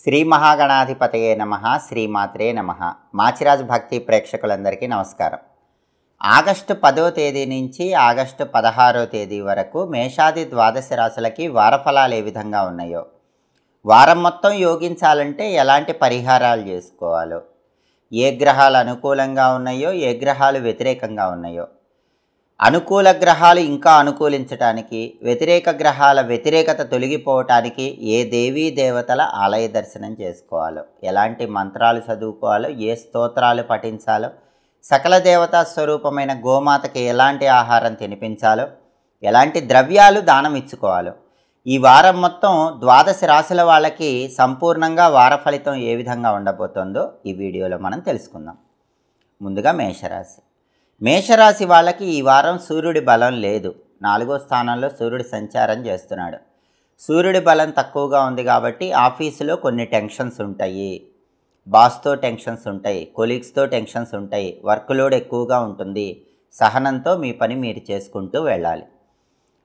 శ్రీ మహాగణాధిపతయే నమః. శ్రీమాత్రే నమః. మాచిరాజు భక్తి ప్రేక్షకులందరికీ నమస్కారం. ఆగస్టు 10వ తేదీ నుంచి ఆగస్టు 16వ తేదీ వరకు మేషాది ద్వాదశ రాశులకి వారఫలాలు ఏ విధంగా ఉన్నాయో, వారం మొత్తం యోగించాలంటే ఎలాంటి పరిహారాలు చేసుకోవాలో, ఏ గ్రహాలు అనుకూలంగా ఉన్నాయో, ఏ గ్రహాలు వ్యతిరేకంగా ఉన్నాయో, అనుకూల గ్రహాలు ఇంకా అనుకూలించటానికి, వ్యతిరేక గ్రహాల వ్యతిరేకత తొలగిపోవటానికి ఏ దేవీ దేవతల ఆలయ దర్శనం చేసుకోవాలో, ఎలాంటి మంత్రాలు చదువుకోవాలో, ఏ స్తోత్రాలు పఠించాలో, సకల దేవతా స్వరూపమైన గోమాతకి ఎలాంటి ఆహారం తినిపించాలో, ఎలాంటి ద్రవ్యాలు దానం ఇచ్చుకోవాలో, ఈ వారం మొత్తం ద్వాదశ రాశుల వాళ్ళకి సంపూర్ణంగా వార ఫలితం ఏ విధంగా ఉండబోతోందో ఈ వీడియోలో మనం తెలుసుకుందాం. ముందుగా మేషరాశి. మేషరాశి వాళ్ళకి ఈ వారం సూర్యుడి బలం లేదు. 4వ స్థానంలో సూర్యుడు సంచారం చేస్తున్నాడు. సూర్యుడి బలం తక్కువగా ఉంది కాబట్టి ఆఫీసులో కొన్ని టెన్షన్స్ ఉంటాయి, బాస్తో టెన్షన్స్ ఉంటాయి, కొలీగ్స్తో టెన్షన్స్ ఉంటాయి, వర్క్ లోడ్ ఎక్కువగా ఉంటుంది. సహనంతో మీ పని మీరు చేసుకుంటూ వెళ్ళాలి.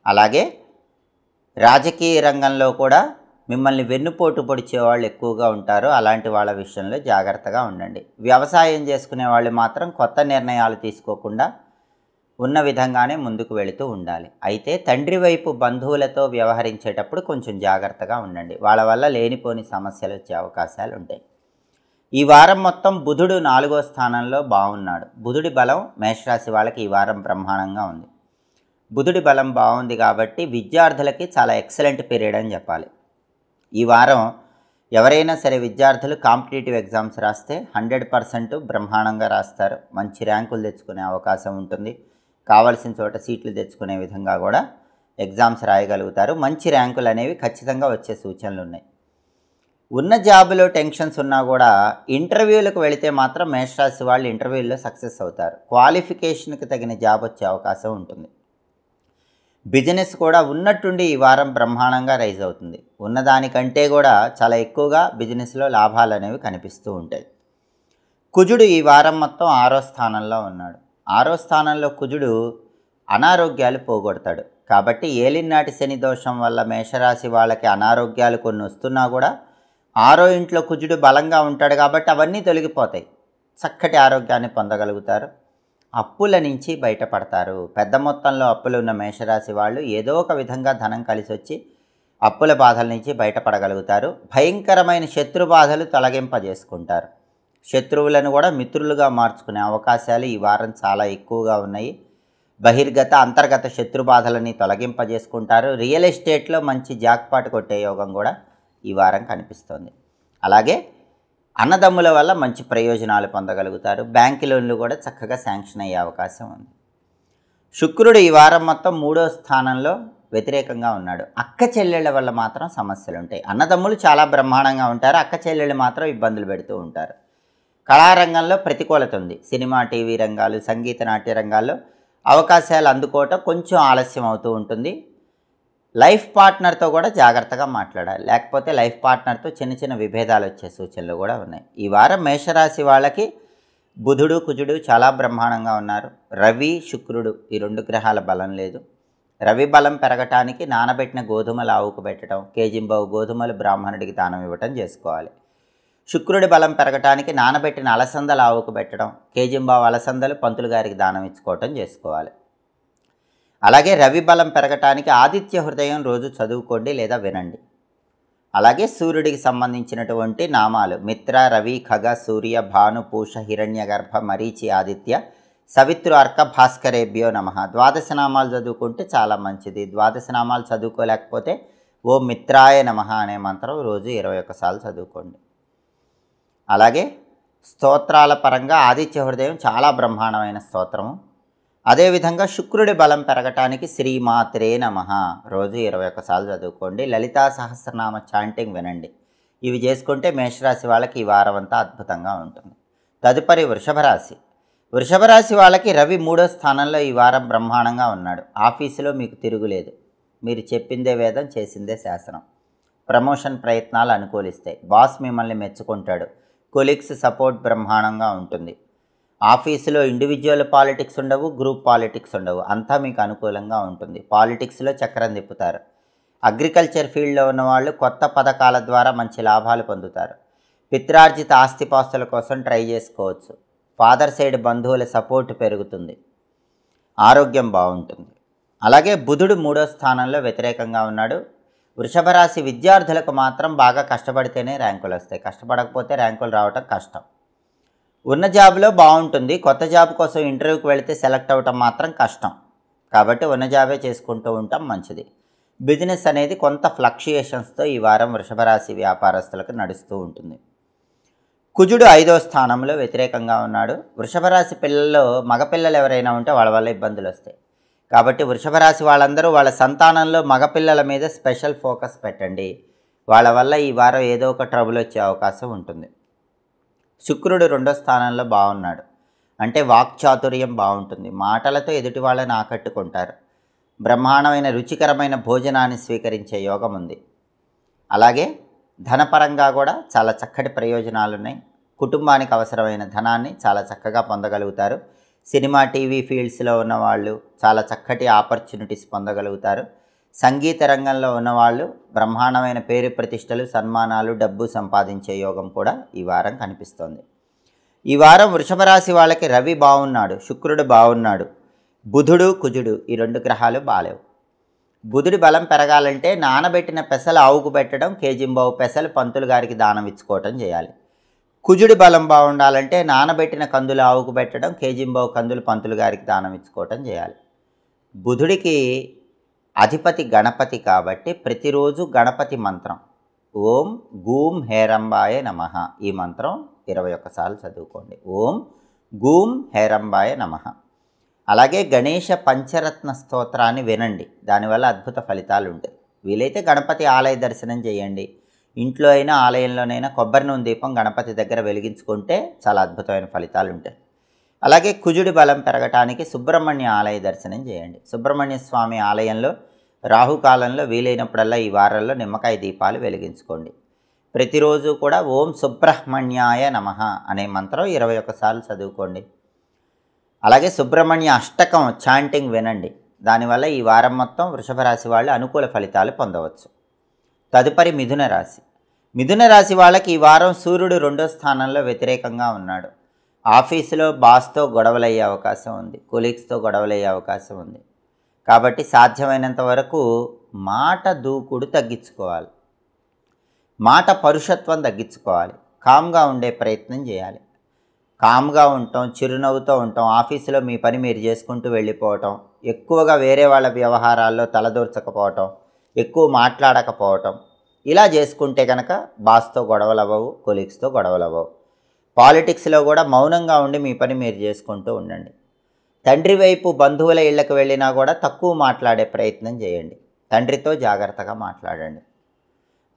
అలాగే రాజకీయ రంగంలో కూడా మిమ్మల్ని వెన్నుపోటు పొడిచే వాళ్ళు ఎక్కువగా ఉంటారు. అలాంటి వాళ్ళ విషయంలో జాగ్రత్తగా ఉండండి. వ్యవసాయం చేసుకునే వాళ్ళు మాత్రం కొత్త నిర్ణయాలు తీసుకోకుండా ఉన్న విధంగానే ముందుకు వెళుతూ ఉండాలి. అయితే తండ్రి వైపు బంధువులతో వ్యవహరించేటప్పుడు కొంచెం జాగ్రత్తగా ఉండండి. వాళ్ళ వల్ల లేనిపోని సమస్యలు వచ్చే అవకాశాలు ఉంటాయి. ఈ వారం మొత్తం బుధుడు 4వ స్థానంలో బాగున్నాడు. బుధుడి బలం మేషరాశి వాళ్ళకి ఈ వారం బ్రహ్మాండంగా ఉంది. బుధుడి బలం బాగుంది కాబట్టి విద్యార్థులకి చాలా ఎక్సలెంట్ పీరియడ్ అని చెప్పాలి. ఈ వారం ఎవరైనా సరే విద్యార్థులు కాంపిటేటివ్ ఎగ్జామ్స్ రాస్తే 100% బ్రహ్మాండంగా రాస్తారు. మంచి ర్యాంకులు తెచ్చుకునే అవకాశం ఉంటుంది. కావాల్సిన చోట సీట్లు తెచ్చుకునే విధంగా కూడా ఎగ్జామ్స్ రాయగలుగుతారు. మంచి ర్యాంకులు అనేవి ఖచ్చితంగా వచ్చే సూచనలు ఉన్నాయి. ఉన్న జాబులో టెన్షన్స్ ఉన్నా కూడా ఇంటర్వ్యూలకు వెళితే మాత్రం మేషరాశి వాళ్ళు ఇంటర్వ్యూల్లో సక్సెస్ అవుతారు. క్వాలిఫికేషన్కి తగిన జాబ్ వచ్చే అవకాశం ఉంటుంది. బిజినెస్ కూడా ఉన్నట్టుండి ఈ వారం బ్రహ్మాండంగా రైజ్ అవుతుంది. ఉన్నదానికంటే కూడా చాలా ఎక్కువగా బిజినెస్లో లాభాలు అనేవి కనిపిస్తూ ఉంటాయి. కుజుడు ఈ వారం మొత్తం 6వ స్థానంలో ఉన్నాడు. 6వ స్థానంలో కుజుడు అనారోగ్యాలు పోగొడతాడు. కాబట్టి ఏలినాటి శని దోషం వల్ల మేషరాశి వాళ్ళకి అనారోగ్యాలు కొన్ని వస్తున్నా కూడా 6వ ఇంట్లో కుజుడు బలంగా ఉంటాడు కాబట్టి అవన్నీ తొలగిపోతాయి. చక్కటి ఆరోగ్యాన్ని పొందగలుగుతారు. అప్పుల నుంచి బయటపడతారు. పెద్ద మొత్తంలో అప్పులు ఉన్న మేషరాశి వాళ్ళు ఏదో ఒక విధంగా ధనం కలిసి వచ్చి అప్పుల బాధల నుంచి బయటపడగలుగుతారు. భయంకరమైన శత్రు బాధలు తొలగింపజేసుకుంటారు. శత్రువులను కూడా మిత్రులుగా మార్చుకునే అవకాశాలు ఈ వారం చాలా ఎక్కువగా ఉన్నాయి. బహిర్గత అంతర్గత శత్రు బాధలని తొలగింపజేసుకుంటారు. రియల్ ఎస్టేట్లో మంచి జాక్పాట్ కొట్టే యోగం కూడా ఈ వారం కనిపిస్తోంది. అలాగే అన్నదమ్ముల వల్ల మంచి ప్రయోజనాలు పొందగలుగుతారు. బ్యాంకు లోన్లు కూడా చక్కగా శాంక్షన్ అయ్యే అవకాశం ఉంది. శుక్రుడు ఈ వారం మొత్తం 3వ స్థానంలో వ్యతిరేకంగా ఉన్నాడు. అక్క చెల్లెళ్ళ వల్ల మాత్రం సమస్యలు ఉంటాయి. అన్నదమ్ములు చాలా బ్రహ్మాండంగా ఉంటారు. అక్క చెల్లెళ్ళు మాత్రం ఇబ్బందులు పెడుతూ ఉంటారు. కళారంగంలో ప్రతికూలత ఉంది. సినిమా, టీవీ రంగాలు, సంగీత, నాట్య రంగాల్లో అవకాశాలు అందుకోవటం కొంచెం ఆలస్యం అవుతూ ఉంటుంది. లైఫ్ పార్ట్నర్తో కూడా జాగ్రత్తగా మాట్లాడాలి. లేకపోతే లైఫ్ పార్ట్నర్తో చిన్న చిన్న విభేదాలు వచ్చే సూచనలు కూడా ఉన్నాయి. ఈ వారం మేషరాశి వాళ్ళకి బుధుడు, కుజుడు చాలా బ్రహ్మాండంగా ఉన్నారు. రవి, శుక్రుడు ఈ 2 గ్రహాల బలం లేదు. రవి బలం పెరగటానికి నానబెట్టిన గోధుమలు ఆవుకు పెట్టడం, కేజింబావు గోధుమలు బ్రాహ్మణుడికి దానం ఇవ్వటం చేసుకోవాలి. శుక్రుడి బలం పెరగటానికి నానబెట్టిన అలసందలు ఆవుకు పెట్టడం, కేజింబావు అలసందలు పంతులు గారికి దానం ఇచ్చుకోవటం చేసుకోవాలి. అలాగే రవి బలం పెరగటానికి ఆదిత్య హృదయం రోజు చదువుకోండి లేదా వినండి. అలాగే సూర్యుడికి సంబంధించినటువంటి నామాలు మిత్ర, రవి, ఖగ, సూర్య, భాను, పూష, హిరణ్య గర్భ, మరీచి, ఆదిత్య, సవిత్రు, అర్క, భాస్కరేభ్యో నమః. ద్వాదశ నామాలు చదువుకుంటే చాలా మంచిది. ద్వాదశ నామాలు చదువుకోలేకపోతే ఓ మిత్రాయ నమః అనే మంత్రం రోజు 21 సార్లు చదువుకోండి. అలాగే స్తోత్రాల పరంగా ఆదిత్య హృదయం చాలా బ్రహ్మాండమైన స్తోత్రము. అదేవిధంగా శుక్రుడి బలం పెరగటానికి శ్రీమాత్రే నమః రోజు 21 సార్లు చదువుకోండి. లలితా సహస్రనామ చాంటింగ్ వినండి. ఇవి చేసుకుంటే మేషరాశి వాళ్ళకి ఈ వారం అంతా అద్భుతంగా ఉంటుంది. తదుపరి వృషభ రాశి. వృషభ రాశి వాళ్ళకి రవి 3వ స్థానంలో ఈ వారం బ్రహ్మాండంగా ఉన్నాడు. ఆఫీసులో మీకు తిరుగులేదు. మీరు చెప్పిందే వేదం, చేసిందే శాసనం. ప్రమోషన్ ప్రయత్నాలు అనుకూలిస్తాయి. బాస్ మిమ్మల్ని మెచ్చుకుంటాడు. కొలీగ్స్ సపోర్ట్ బ్రహ్మాండంగా ఉంటుంది. ఆఫీసులో ఇండివిజువల్ పాలిటిక్స్ ఉండవు, గ్రూప్ పాలిటిక్స్ ఉండవు. అంతా మీకు అనుకూలంగా ఉంటుంది. పాలిటిక్స్లో చక్రం తిప్పుతారు. అగ్రికల్చర్ ఫీల్డ్లో ఉన్నవాళ్ళు కొత్త పథకాల ద్వారా మంచి లాభాలు పొందుతారు. పిత్రార్జిత ఆస్తిపాస్తుల కోసం ట్రై చేసుకోవచ్చు. ఫాదర్ సైడ్ బంధువుల సపోర్ట్ పెరుగుతుంది. ఆరోగ్యం బాగుంటుంది. అలాగే బుధుడు 3వ స్థానంలో వ్యతిరేకంగా ఉన్నాడు. వృషభ రాశి విద్యార్థులకు మాత్రం బాగా కష్టపడితేనే ర్యాంకులు వస్తాయి. కష్టపడకపోతే ర్యాంకులు రావటం కష్టం. ఉన్న జాబ్లో బాగుంటుంది. కొత్త జాబ్ కోసం ఇంటర్వ్యూకి వెళితే సెలెక్ట్ అవ్వటం మాత్రం కష్టం. కాబట్టి ఉన్న జాబే చేసుకుంటూ ఉంటాం మంచిది. బిజినెస్ అనేది కొంత ఫ్లక్చుయేషన్స్తో ఈ వారం వృషభ రాశి వ్యాపారస్తులకు నడుస్తూ ఉంటుంది. కుజుడు 5వ స్థానంలో వ్యతిరేకంగా ఉన్నాడు. వృషభ రాశి పిల్లల్లో మగపిల్లలు ఎవరైనా ఉంటే వాళ్ళ వల్ల ఇబ్బందులు వస్తాయి. కాబట్టి వృషభ రాశి వాళ్ళందరూ వాళ్ళ సంతానంలో మగపిల్లల మీద స్పెషల్ ఫోకస్ పెట్టండి. వాళ్ళ వల్ల ఈ వారం ఏదో ఒక ట్రబుల్ వచ్చే అవకాశం ఉంటుంది. శుక్రుడు 2వ స్థానంలో బాగున్నాడు. అంటే వాక్చాతుర్యం బాగుంటుంది. మాటలతో ఎదుటి వాళ్ళని ఆకట్టుకుంటారు. బ్రహ్మాండమైన రుచికరమైన భోజనాన్ని స్వీకరించే యోగం ఉంది. అలాగే ధనపరంగా కూడా చాలా చక్కటి ప్రయోజనాలు ఉన్నాయి. కుటుంబానికి అవసరమైన ధనాన్ని చాలా చక్కగా పొందగలుగుతారు. సినిమా టీవీ ఫీల్డ్స్లో ఉన్నవాళ్ళు చాలా చక్కటి ఆపర్చునిటీస్ పొందగలుగుతారు. సంగీత రంగంలో ఉన్నవాళ్ళు బ్రహ్మాండమైన పేరు ప్రతిష్టలు, సన్మానాలు, డబ్బు సంపాదించే యోగం కూడా ఈ వారం కనిపిస్తోంది. ఈ వారం వృషభ రాశి వాళ్ళకి రవి బాగున్నాడు, శుక్రుడు బాగున్నాడు, బుధుడు కుజుడు ఈ 2 గ్రహాలు బాలేవు. బుధుడి బలం పెరగాలంటే నానబెట్టిన పెసలు ఆవుకు పెట్టడం, కేజింబావు పెసలు పంతులు గారికి దానం ఇచ్చుకోవటం చేయాలి. కుజుడి బలం బాగుండాలంటే నానబెట్టిన కందులు ఆవుకు పెట్టడం, కేజింబావు కందులు పంతులు గారికి దానం ఇచ్చుకోవటం చేయాలి. బుధుడికి అధిపతి గణపతి కాబట్టి ప్రతిరోజు గణపతి మంత్రం ఓం గూం హేరంబాయ నమః ఈ మంత్రం 21 సార్లు చదువుకోండి. ఓం గూం హేరంబాయ నమః. అలాగే గణేష పంచరత్న స్తోత్రాన్ని వినండి. దానివల్ల అద్భుత ఫలితాలు ఉంటాయి. వీలైతే గణపతి ఆలయ దర్శనం చేయండి. ఇంట్లో అయినా ఆలయంలోనైనా కొబ్బరి నూనె దీపం గణపతి దగ్గర వెలిగించుకుంటే చాలా అద్భుతమైన ఫలితాలు ఉంటాయి. అలాగే కుజుడి బలం పెరగటానికి సుబ్రహ్మణ్య ఆలయ దర్శనం చేయండి. సుబ్రహ్మణ్య స్వామి ఆలయంలో రాహుకాలంలో వీలైనప్పుడల్లా ఈ వారంలో నిమ్మకాయ దీపాలు వెలిగించుకోండి. ప్రతిరోజు కూడా ఓం సుబ్రహ్మణ్యాయ నమః అనే మంత్రం 21 సార్లు చదువుకోండి. అలాగే సుబ్రహ్మణ్య అష్టకం చాంటింగ్ వినండి. దానివల్ల ఈ వారం మొత్తం వృషభ రాశి వాళ్ళు అనుకూల ఫలితాలు పొందవచ్చు. తదుపరి మిథున రాశి. మిథున రాశి వాళ్ళకి ఈ వారం సూర్యుడు 2వ స్థానంలో వ్యతిరేకంగా ఉన్నాడు. ఆఫీసులో బాస్తో గొడవలయ్యే అవకాశం ఉంది. కొలీగ్స్తో గొడవలయ్యే అవకాశం ఉంది. కాబట్టి సాధ్యమైనంత వరకు మాట దూకుడు తగ్గించుకోవాలి. మాట పరుషత్వం తగ్గించుకోవాలి. కామ్గా ఉండే ప్రయత్నం చేయాలి. కామ్గా ఉండటం, చిరునవ్వుతో ఉండటం, ఆఫీసులో మీ పని మీరు చేసుకుంటూ వెళ్ళిపోవటం, ఎక్కువగా వేరే వాళ్ళ వ్యవహారాల్లో తలదూర్చకపోవటం, ఎక్కువ మాట్లాడకపోవటం, ఇలా చేసుకుంటే కనుక బాస్తో గొడవలు అవ్వవు, కొలీగ్స్తో గొడవలు అవ్వవు. పాలిటిక్స్లో కూడా మౌనంగా ఉండి మీ పని మీరు చేసుకుంటూ ఉండండి. తండ్రి వైపు బంధువుల ఇళ్లకు వెళ్ళినా కూడా తక్కువ మాట్లాడే ప్రయత్నం చేయండి. తండ్రితో జాగ్రత్తగా మాట్లాడండి.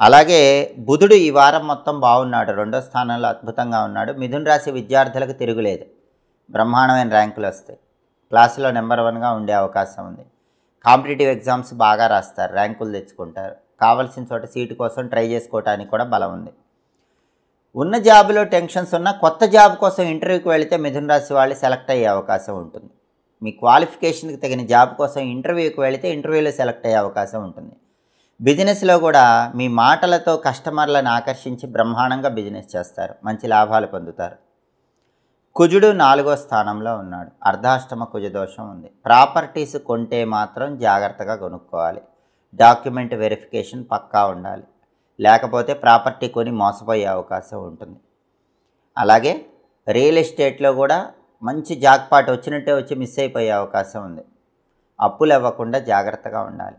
అలాగే బుధుడు ఈ వారం మొత్తం బాగున్నాడు. 2వ స్థానంలో అద్భుతంగా ఉన్నాడు. మిథున రాశి విద్యార్థులకు తిరుగులేదు. బ్రహ్మాండమైన ర్యాంకులు వస్తాయి. క్లాసులో నెంబర్ 1గా ఉండే అవకాశం ఉంది. కాంపిటేటివ్ ఎగ్జామ్స్ బాగా రాస్తారు, ర్యాంకులు తెచ్చుకుంటారు. కావాల్సిన చోట సీటు కోసం ట్రై చేసుకోవడానికి కూడా బలం ఉంది. ఉన్న జాబ్లో టెన్షన్స్ ఉన్నా కొత్త జాబ్ కోసం ఇంటర్వ్యూకి వెళితే మిథున రాశి వాళ్ళు సెలెక్ట్ అయ్యే అవకాశం ఉంటుంది. మీ క్వాలిఫికేషన్కి తగిన జాబ్ కోసం ఇంటర్వ్యూకి వెళితే ఇంటర్వ్యూలో సెలెక్ట్ అయ్యే అవకాశం ఉంటుంది. బిజినెస్లో కూడా మీ మాటలతో కస్టమర్లను ఆకర్షించి బ్రహ్మాండంగా బిజినెస్ చేస్తారు, మంచి లాభాలు పొందుతారు. కుజుడు 4వ స్థానంలో ఉన్నాడు. అర్ధాష్టమ కుజదోషం ఉంది. ప్రాపర్టీస్ కొంటే మాత్రం జాగ్రత్తగా కొనుక్కోవాలి. డాక్యుమెంట్ వెరిఫికేషన్ పక్కా ఉండాలి. లేకపోతే ప్రాపర్టీ కొని మోసపోయే అవకాశం ఉంటుంది. అలాగే రియల్ ఎస్టేట్లో కూడా మంచి జాక్పాట్ వచ్చినట్టే వచ్చి మిస్ అయిపోయే అవకాశం ఉంది. అప్పులు ఇవ్వకుండా జాగ్రత్తగా ఉండాలి.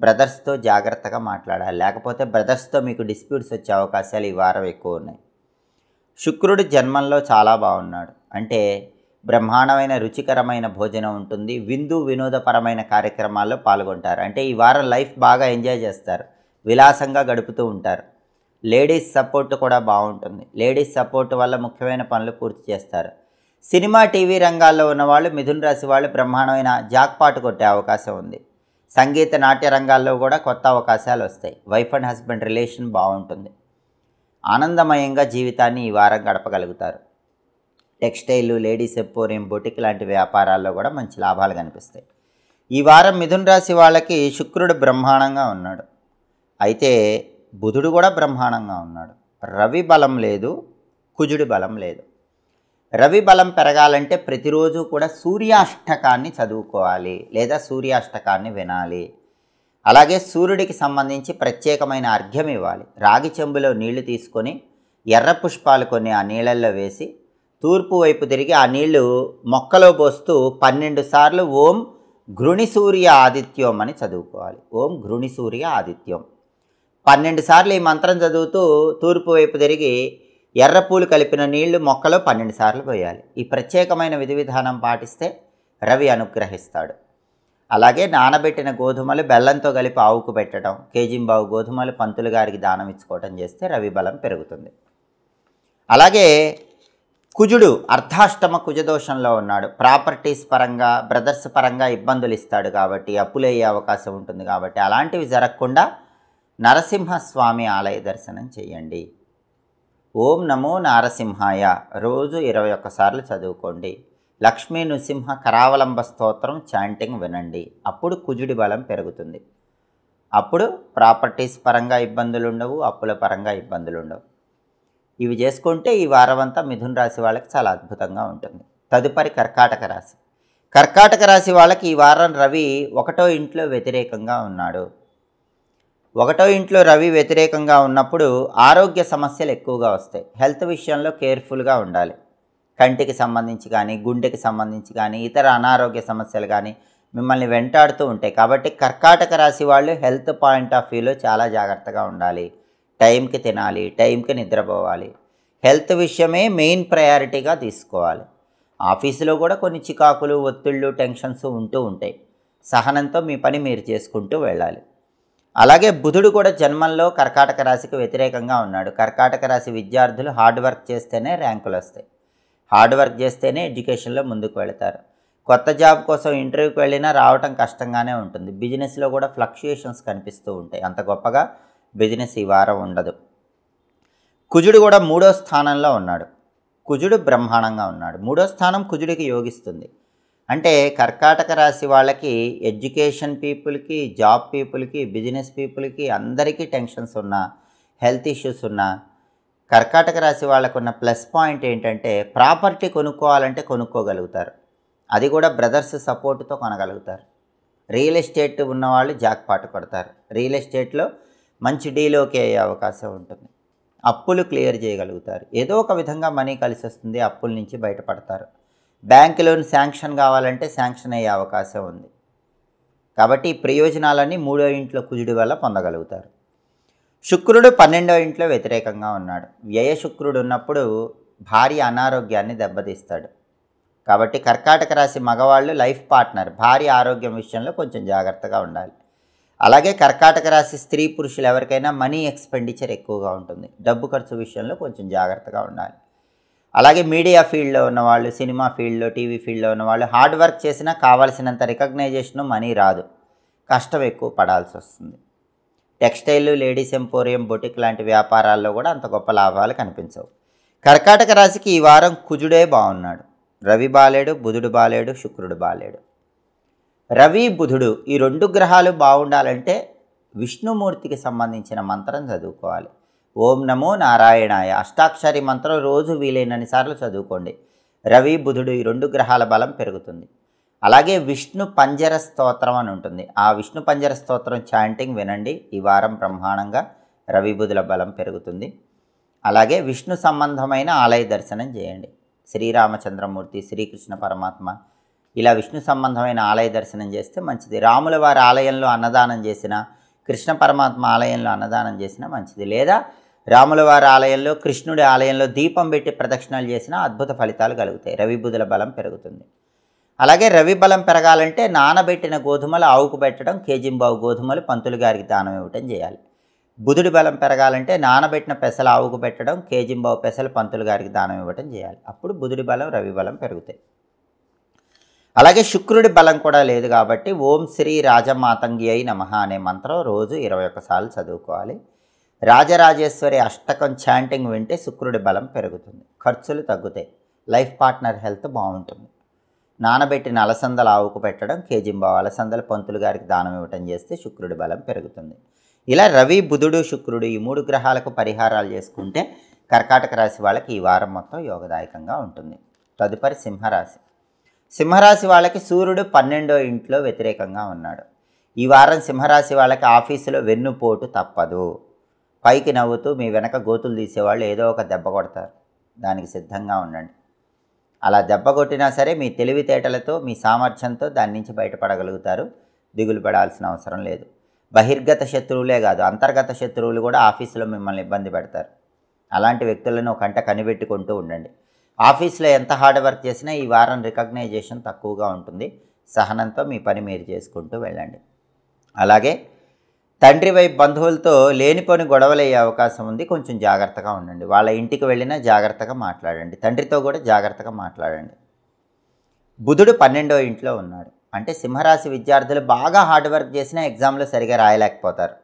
బ్రదర్స్తో జాగ్రత్తగా మాట్లాడాలి. లేకపోతే బ్రదర్స్తో మీకు డిస్ప్యూట్స్ వచ్చే అవకాశాలు ఈ వారం ఎక్కువ ఉన్నాయి. శుక్రుడు జన్మంలో చాలా బాగున్నాడు. అంటే బ్రహ్మాండమైన రుచికరమైన భోజనం ఉంటుంది. విందు వినోదపరమైన కార్యక్రమాల్లో పాల్గొంటారు. అంటే ఈ వారం లైఫ్ బాగా ఎంజాయ్ చేస్తారు, విలాసంగా గడుపుతూ ఉంటారు. లేడీస్ సపోర్ట్ కూడా బాగుంటుంది. లేడీస్ సపోర్ట్ వల్ల ముఖ్యమైన పనులు పూర్తి చేస్తారు. సినిమా టీవీ రంగాల్లో ఉన్నవాళ్ళు మిథున రాశి వాళ్ళు బ్రహ్మాండమైన జాక్పాట్ కొట్టే అవకాశం ఉంది. సంగీత నాట్య రంగాల్లో కూడా కొత్త అవకాశాలు వస్తాయి. వైఫ్ అండ్ హస్బెండ్ రిలేషన్ బాగుంటుంది. ఆనందమయంగా జీవితాన్ని ఈ వారం గడపగలుగుతారు. టెక్స్టైల్, లేడీస్ ఎంపోరియం, బొటిక్ లాంటి వ్యాపారాల్లో కూడా మంచి లాభాలు కనిపిస్తాయి. ఈ వారం మిథున రాశి వాళ్ళకి శుక్రుడు బ్రహ్మాండంగా ఉన్నాడు. అయితే బుధుడు కూడా బ్రహ్మాండంగా ఉన్నాడు. రవి బలం లేదు, కుజుడి బలం లేదు. రవి బలం పెరగాలంటే ప్రతిరోజు కూడా సూర్యాష్టకాన్ని చదువుకోవాలి లేదా సూర్యాష్టకాన్ని వినాలి. అలాగే సూర్యుడికి సంబంధించి ప్రత్యేకమైన అర్ఘ్యం ఇవ్వాలి. రాగి చెంబులో నీళ్లు తీసుకొని ఎర్ర పుష్పాలు కొన్ని ఆ నీళ్ళల్లో వేసి తూర్పు వైపు తిరిగి ఆ నీళ్లు మొక్కలో పోస్తూ 12 సార్లు ఓం ఘృణి సూర్య ఆదిత్యం అని చదువుకోవాలి. ఓం ఘృణి సూర్య ఆదిత్యం 12 సార్లు ఈ మంత్రం చదువుతూ తూర్పు వైపు తిరిగి ఎర్ర పూలు కలిపిన నీళ్లు మొక్కలో 12 సార్లు పోయాలి. ఈ ప్రత్యేకమైన విధి విధానం పాటిస్తే రవి అనుగ్రహిస్తాడు. అలాగే నానబెట్టిన గోధుమలు బెల్లంతో కలిపి ఆవుకు పెట్టడం, కేజింబావు గోధుమలు పంతులు గారికి దానం ఇచ్చుకోవటం చేస్తే రవి బలం పెరుగుతుంది. అలాగే కుజుడు అర్ధాష్టమ కుజదోషంలో ఉన్నాడు. ప్రాపర్టీస్ పరంగా బ్రదర్స్ పరంగా ఇబ్బందులు ఇస్తాడు కాబట్టి అప్పులయ్యే అవకాశం ఉంటుంది కాబట్టి అలాంటివి జరగకుండా నరసింహస్వామి ఆలయ దర్శనం చేయండి. ఓం నమో నారసింహాయ రోజు 21 సార్లు చదువుకోండి. లక్ష్మీ నృసింహ కరావలంబ స్తోత్రం చాంటింగ్ వినండి. అప్పుడు కుజుడి బలం పెరుగుతుంది. అప్పుడు ప్రాపర్టీస్ పరంగా ఇబ్బందులు ఉండవు, అప్పుల పరంగా ఇబ్బందులు ఉండవు. ఇవి చేసుకుంటే ఈ వారమంతా మిథున రాశి వాళ్ళకి చాలా అద్భుతంగా ఉంటుంది. తదుపరి కర్కాటక రాశి. కర్కాటక రాశి వాళ్ళకి ఈ వారం రవి 1వ ఇంట్లో వ్యతిరేకంగా ఉన్నాడు. 1వ ఇంట్లో రవి వ్యతిరేకంగా ఉన్నప్పుడు ఆరోగ్య సమస్యలు ఎక్కువగా వస్తాయి. హెల్త్ విషయంలో కేర్ఫుల్గా ఉండాలి. కంటికి సంబంధించి కానీ, గుండెకి సంబంధించి కానీ, ఇతర అనారోగ్య సమస్యలు కానీ మిమ్మల్ని వెంటాడుతూ ఉంటాయి. కాబట్టి కర్కాటక రాశి వాళ్ళు హెల్త్ పాయింట్ ఆఫ్ వ్యూలో చాలా జాగ్రత్తగా ఉండాలి. టైంకి తినాలి, టైంకి నిద్రపోవాలి. హెల్త్ విషయమే మెయిన్ ప్రయారిటీగా తీసుకోవాలి. ఆఫీసులో కూడా కొన్ని చికాకులు, ఒత్తిళ్ళు, టెన్షన్స్ ఉంటూ ఉంటాయి. సహనంతో మీ పని మీరు చేసుకుంటూ వెళ్ళాలి. అలాగే బుధుడు కూడా జన్మంలో కర్కాటక రాశికి వ్యతిరేకంగా ఉన్నాడు. కర్కాటక రాశి విద్యార్థులు హార్డ్ వర్క్ చేస్తేనే ర్యాంకులు వస్తాయి. హార్డ్ వర్క్ చేస్తేనే ఎడ్యుకేషన్లో ముందుకు వెళతారు. కొత్త జాబ్ కోసం ఇంటర్వ్యూకి వెళ్ళినా రావటం కష్టంగానే ఉంటుంది. బిజినెస్లో కూడా ఫ్లక్చుయేషన్స్ కనిపిస్తూ ఉంటాయి. అంత గొప్పగా బిజినెస్ ఈ వారం ఉండదు. కుజుడు కూడా 3వ స్థానంలో ఉన్నాడు. కుజుడు బ్రహ్మాండంగా ఉన్నాడు. 3వ స్థానం కుజుడికి యోగిస్తుంది. అంటే కర్కాటక రాశి వాళ్ళకి ఎడ్యుకేషన్ పీపుల్కి, జాబ్ పీపుల్కి, బిజినెస్ పీపుల్కి అందరికీ టెన్షన్స్ ఉన్నా, హెల్త్ ఇష్యూస్ ఉన్నా కర్కాటక రాశి వాళ్ళకున్న ప్లస్ పాయింట్ ఏంటంటే ప్రాపర్టీ కొనుక్కోవాలంటే కొనుక్కోగలుగుతారు. అది కూడా బ్రదర్స్ సపోర్ట్తో కొనగలుగుతారు. రియల్ ఎస్టేట్ ఉన్నవాళ్ళు జాక్పాట్ కొడతారు. రియల్ ఎస్టేట్లో మంచి డీల్ ఓకే అయ్యే అవకాశం ఉంటుంది. అప్పులు క్లియర్ చేయగలుగుతారు. ఏదో ఒక విధంగా మనీ కలిసి వస్తుంది. అప్పుల నుంచి బయటపడతారు. బ్యాంక్ లోన్ శాంక్షన్ కావాలంటే శాంక్షన్ అయ్యే అవకాశం ఉంది. కాబట్టి ఈ ప్రయోజనాలన్నీ 3వ ఇంట్లో కుజుడి వల్ల పొందగలుగుతారు. శుక్రుడు 12వ ఇంట్లో వ్యతిరేకంగా ఉన్నాడు. వ్యయ శుక్రుడు ఉన్నప్పుడు భార్య అనారోగ్యాన్ని దెబ్బతీస్తాడు. కాబట్టి కర్కాటక రాశి మగవాళ్ళు లైఫ్ పార్ట్నర్ భార్య ఆరోగ్యం విషయంలో కొంచెం జాగ్రత్తగా ఉండాలి. అలాగే కర్కాటక రాశి స్త్రీ పురుషులు ఎవరికైనా మనీ ఎక్స్పెండిచర్ ఎక్కువగా ఉంటుంది. డబ్బు ఖర్చు విషయంలో కొంచెం జాగ్రత్తగా ఉండాలి. అలాగే మీడియా ఫీల్డ్లో ఉన్నవాళ్ళు, సినిమా ఫీల్డ్లో, టీవీ ఫీల్డ్లో ఉన్నవాళ్ళు హార్డ్ వర్క్ చేసినా కావాల్సినంత రికగ్నైజేషన్ మనీ రాదు. కష్టం ఎక్కువ పడాల్సి వస్తుంది. టెక్స్టైల్, లేడీస్ ఎంపోరియం, బొటిక్ లాంటి వ్యాపారాల్లో కూడా అంత గొప్ప లాభాలు కనిపించవు. కర్కాటక రాశికి ఈ వారం కుజుడే బాగున్నాడు. రవి బాలేడు, బుధుడు బాలేడు, శుక్రుడు బాలేడు. రవి, బుధుడు ఈ 2 గ్రహాలు బాగుండాలంటే విష్ణుమూర్తికి సంబంధించిన మంత్రం చదువుకోవాలి. ఓం నమో నారాయణాయ అష్టాక్షరి మంత్రం రోజు వీలైనన్ని సార్లు చదువుకోండి. రవి, బుధుడు ఈ 2 గ్రహాల బలం పెరుగుతుంది. అలాగే విష్ణు పంజర స్తోత్రం అని ఉంటుంది. ఆ విష్ణు పంజర స్తోత్రం చాంటింగ్ వినండి. ఈ వారం బ్రహ్మాండంగా రవి, బుధుల బలం పెరుగుతుంది. అలాగే విష్ణు సంబంధమైన ఆలయ దర్శనం చేయండి. శ్రీరామచంద్రమూర్తి, శ్రీకృష్ణ పరమాత్మ ఇలా విష్ణు సంబంధమైన ఆలయ దర్శనం చేస్తే మంచిది. రాముల వారి ఆలయంలో అన్నదానం చేసిన, కృష్ణ పరమాత్మ ఆలయంలో అన్నదానం చేసినా మంచిది. లేదా రాముల వారి ఆలయంలో, కృష్ణుడి ఆలయంలో దీపం పెట్టి ప్రదక్షిణలు చేసినా అద్భుత ఫలితాలు కలుగుతాయి. రవి, బుధుల బలం పెరుగుతుంది. అలాగే రవి బలం పెరగాలంటే నానబెట్టిన గోధుమలు ఆవుకు పెట్టడం, కేజింబావు గోధుమలు పంతులు గారికి దానం ఇవ్వటం చేయాలి. బుధుడి బలం పెరగాలంటే నానబెట్టిన పెసలు ఆవుకు పెట్టడం, కేజింబావు పెసలు పంతులు గారికి దానం ఇవ్వటం చేయాలి. అప్పుడు బుధుడి బలం, రవి బలం పెరుగుతాయి. అలాగే శుక్రుడి బలం కూడా లేదు కాబట్టి ఓం శ్రీ రాజమాతంగి అయి నమః అనే మంత్రం రోజు 21 సార్లు చదువుకోవాలి. రాజరాజేశ్వరి అష్టకం చాంటింగ్ వింటే శుక్రుడి బలం పెరుగుతుంది. ఖర్చులు తగ్గుతాయి. లైఫ్ పార్ట్నర్ హెల్త్ బాగుంటుంది. నానబెట్టిన అలసందలు ఆవుకు పెట్టడం, కేజింబావు అలసందలు పంతులు గారికి దానం ఇవ్వటం చేస్తే శుక్రుడి బలం పెరుగుతుంది. ఇలా రవి బుధుడు శుక్రుడు ఈ 3 గ్రహాలకు పరిహారాలు చేసుకుంటే కర్కాటక రాశి వాళ్ళకి ఈ వారం మొత్తం యోగదాయకంగా ఉంటుంది. తదుపరి సింహరాశి. సింహరాశి వాళ్ళకి సూర్యుడు 12వ ఇంట్లో వ్యతిరేకంగా ఉన్నాడు. ఈ వారం సింహరాశి వాళ్ళకి ఆఫీసులో వెన్నుపోటు తప్పదు. పైకి నవ్వుతూ మీ వెనక గోతులు తీసేవాళ్ళు ఏదో ఒక దెబ్బ కొడతారు. దానికి సిద్ధంగా ఉండండి. అలా దెబ్బ కొట్టినా సరే మీ తెలివితేటలతో మీ సామర్థ్యంతో దాని నుంచి బయటపడగలుగుతారు. దిగులు పడాల్సిన అవసరం లేదు. బహిర్గత శత్రువులే కాదు, అంతర్గత శత్రువులు కూడా ఆఫీసులో మిమ్మల్ని ఇబ్బంది పెడతారు. అలాంటి వ్యక్తులను ఒక కంట కనిపెట్టుకుంటూ ఉండండి. ఆఫీస్లో ఎంత హార్డ్ వర్క్ చేసినా ఈ వారం రికగ్నైజేషన్ తక్కువగా ఉంటుంది. సహనంతో మీ పని మీరు చేసుకుంటూ వెళ్ళండి. అలాగే తండ్రి వైపు బంధువులతో లేనిపోని గొడవలయ్యే అవకాశం ఉంది. కొంచెం జాగ్రత్తగా ఉండండి. వాళ్ళ ఇంటికి వెళ్ళినా జాగ్రత్తగా మాట్లాడండి. తండ్రితో కూడా జాగ్రత్తగా మాట్లాడండి. బుధుడు 12వ ఇంట్లో ఉన్నాడు. అంటే సింహరాశి విద్యార్థులు బాగా హార్డ్ వర్క్ చేసినా ఎగ్జామ్లో సరిగా రాయలేకపోతారు.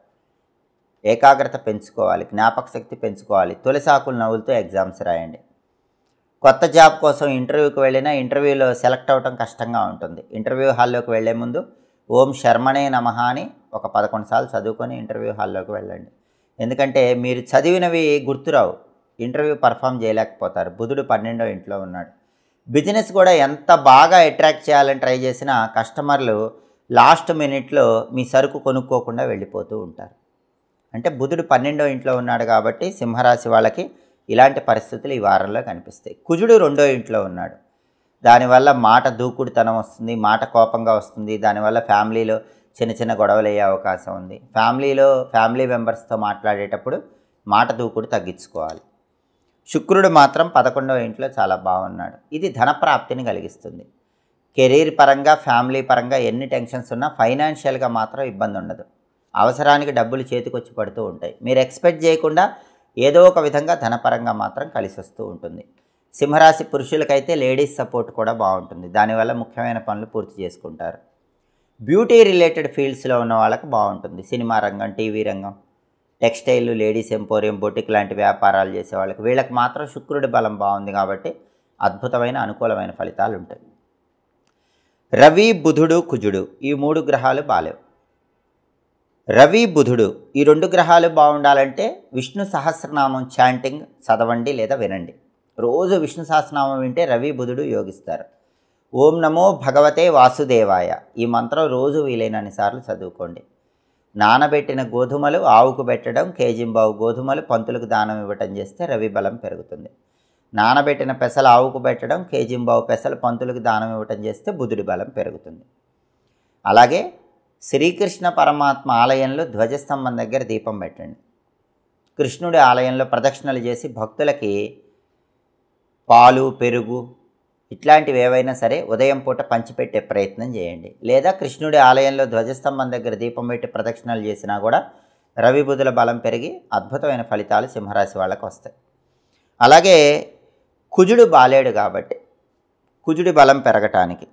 ఏకాగ్రత పెంచుకోవాలి, జ్ఞాపక శక్తి పెంచుకోవాలి. తులసాకులు నవ్వులతో ఎగ్జామ్స్ రాయండి. కొత్త జాబ్ కోసం ఇంటర్వ్యూకి వెళ్ళినా ఇంటర్వ్యూలో సెలెక్ట్ అవ్వటం కష్టంగా ఉంటుంది. ఇంటర్వ్యూ హాల్లోకి వెళ్లే ముందు ఓం శర్మణే నమః అని ఒక 11 సార్లు చదువుకొని ఇంటర్వ్యూ హాల్లోకి వెళ్ళండి. ఎందుకంటే మీరు చదివినవి గుర్తురావు, ఇంటర్వ్యూ పర్ఫామ్ చేయలేకపోతారు. బుధుడు 12వ ఇంట్లో ఉన్నాడు. బిజినెస్ కూడా ఎంత బాగా అట్రాక్ట్ చేయాలని ట్రై చేసినా కస్టమర్లు లాస్ట్ మినిట్లో మీ సరుకు కొనుక్కోకుండా వెళ్ళిపోతూ ఉంటారు. అంటే బుధుడు 12వ ఇంట్లో ఉన్నాడు కాబట్టి సింహరాశి వాళ్ళకి ఇలాంటి పరిస్థితులు ఈ వారంలో కనిపిస్తాయి. కుజుడు 2వ ఇంట్లో ఉన్నాడు. దానివల్ల మాట దూకుడుతనం వస్తుంది, మాట కోపంగా వస్తుంది. దానివల్ల ఫ్యామిలీలో చిన్న చిన్న గొడవలు అయ్యే అవకాశం ఉంది. ఫ్యామిలీ మెంబర్స్తో మాట్లాడేటప్పుడు మాట దూకుడు తగ్గించుకోవాలి. శుక్రుడు మాత్రం 11వ ఇంట్లో చాలా బాగున్నాడు. ఇది ధనప్రాప్తిని కలిగిస్తుంది. కెరీర్ పరంగా ఫ్యామిలీ పరంగా ఎన్ని టెన్షన్స్ ఉన్నా ఫైనాన్షియల్గా మాత్రం ఇబ్బంది ఉండదు. అవసరానికి డబ్బులు చేతికొచ్చి పడుతూ ఉంటాయి. మీరు ఎక్స్పెక్ట్ చేయకుండా ఏదో ఒక విధంగా ధనపరంగా మాత్రం కలిసి వస్తూ ఉంటుంది. సింహరాశి పురుషులకైతే లేడీస్ సపోర్ట్ కూడా బాగుంటుంది. దానివల్ల ముఖ్యమైన పనులు పూర్తి చేసుకుంటారు. బ్యూటీ రిలేటెడ్ ఫీల్డ్స్లో ఉన్న వాళ్ళకి బాగుంటుంది. సినిమా రంగం, టీవీ రంగం, టెక్స్టైల్, లేడీస్ ఎంపోరియం, బొటిక్ లాంటి వ్యాపారాలు చేసే వాళ్ళకి వీళ్ళకి మాత్రం శుక్రుడి బలం బాగుంది కాబట్టి అద్భుతమైన అనుకూలమైన ఫలితాలు ఉంటాయి. రవి బుధుడు కుజుడు ఈ 3 గ్రహాలు బాలేవు. రవి బుధుడు ఈ 2 గ్రహాలు బాగుండాలంటే విష్ణు సహస్రనామం చాంటింగ్ చదవండి లేదా వినండి. రోజు విష్ణు సహస్రనామం వింటే రవి బుధుడు యోగిస్తారు. ఓం నమో భగవతే వాసుదేవాయ ఈ మంత్రం రోజు వీలైనన్ని సార్లు చదువుకోండి. నానబెట్టిన గోధుమలు ఆవుకు పెట్టడం, కేజింబావు గోధుమలు పంతులకు దానం ఇవ్వటం చేస్తే రవి బలం పెరుగుతుంది. నానబెట్టిన పెసలు ఆవుకు పెట్టడం, కేజింబావు పెసలు పంతులకు దానం ఇవ్వటం చేస్తే బుధుడి బలం పెరుగుతుంది. అలాగే శ్రీకృష్ణ పరమాత్మ ఆలయంలో ధ్వజస్తంభం దగ్గర దీపం పెట్టండి. కృష్ణుడి ఆలయంలో ప్రదక్షిణలు చేసి భక్తులకి పాలు, పెరుగు ఇట్లాంటివి ఏవైనా సరే ఉదయం పూట పంచిపెట్టే ప్రయత్నం చేయండి. లేదా కృష్ణుడి ఆలయంలో ధ్వజస్తంభం దగ్గర దీపం పెట్టి ప్రదక్షిణలు చేసినా కూడా రవి బుధుల బలం పెరిగి అద్భుతమైన ఫలితాలు సింహరాశి వాళ్ళకు వస్తాయి. అలాగే కుజుడు బాలేడు కాబట్టి కుజుడి బలం పెరగటానికి,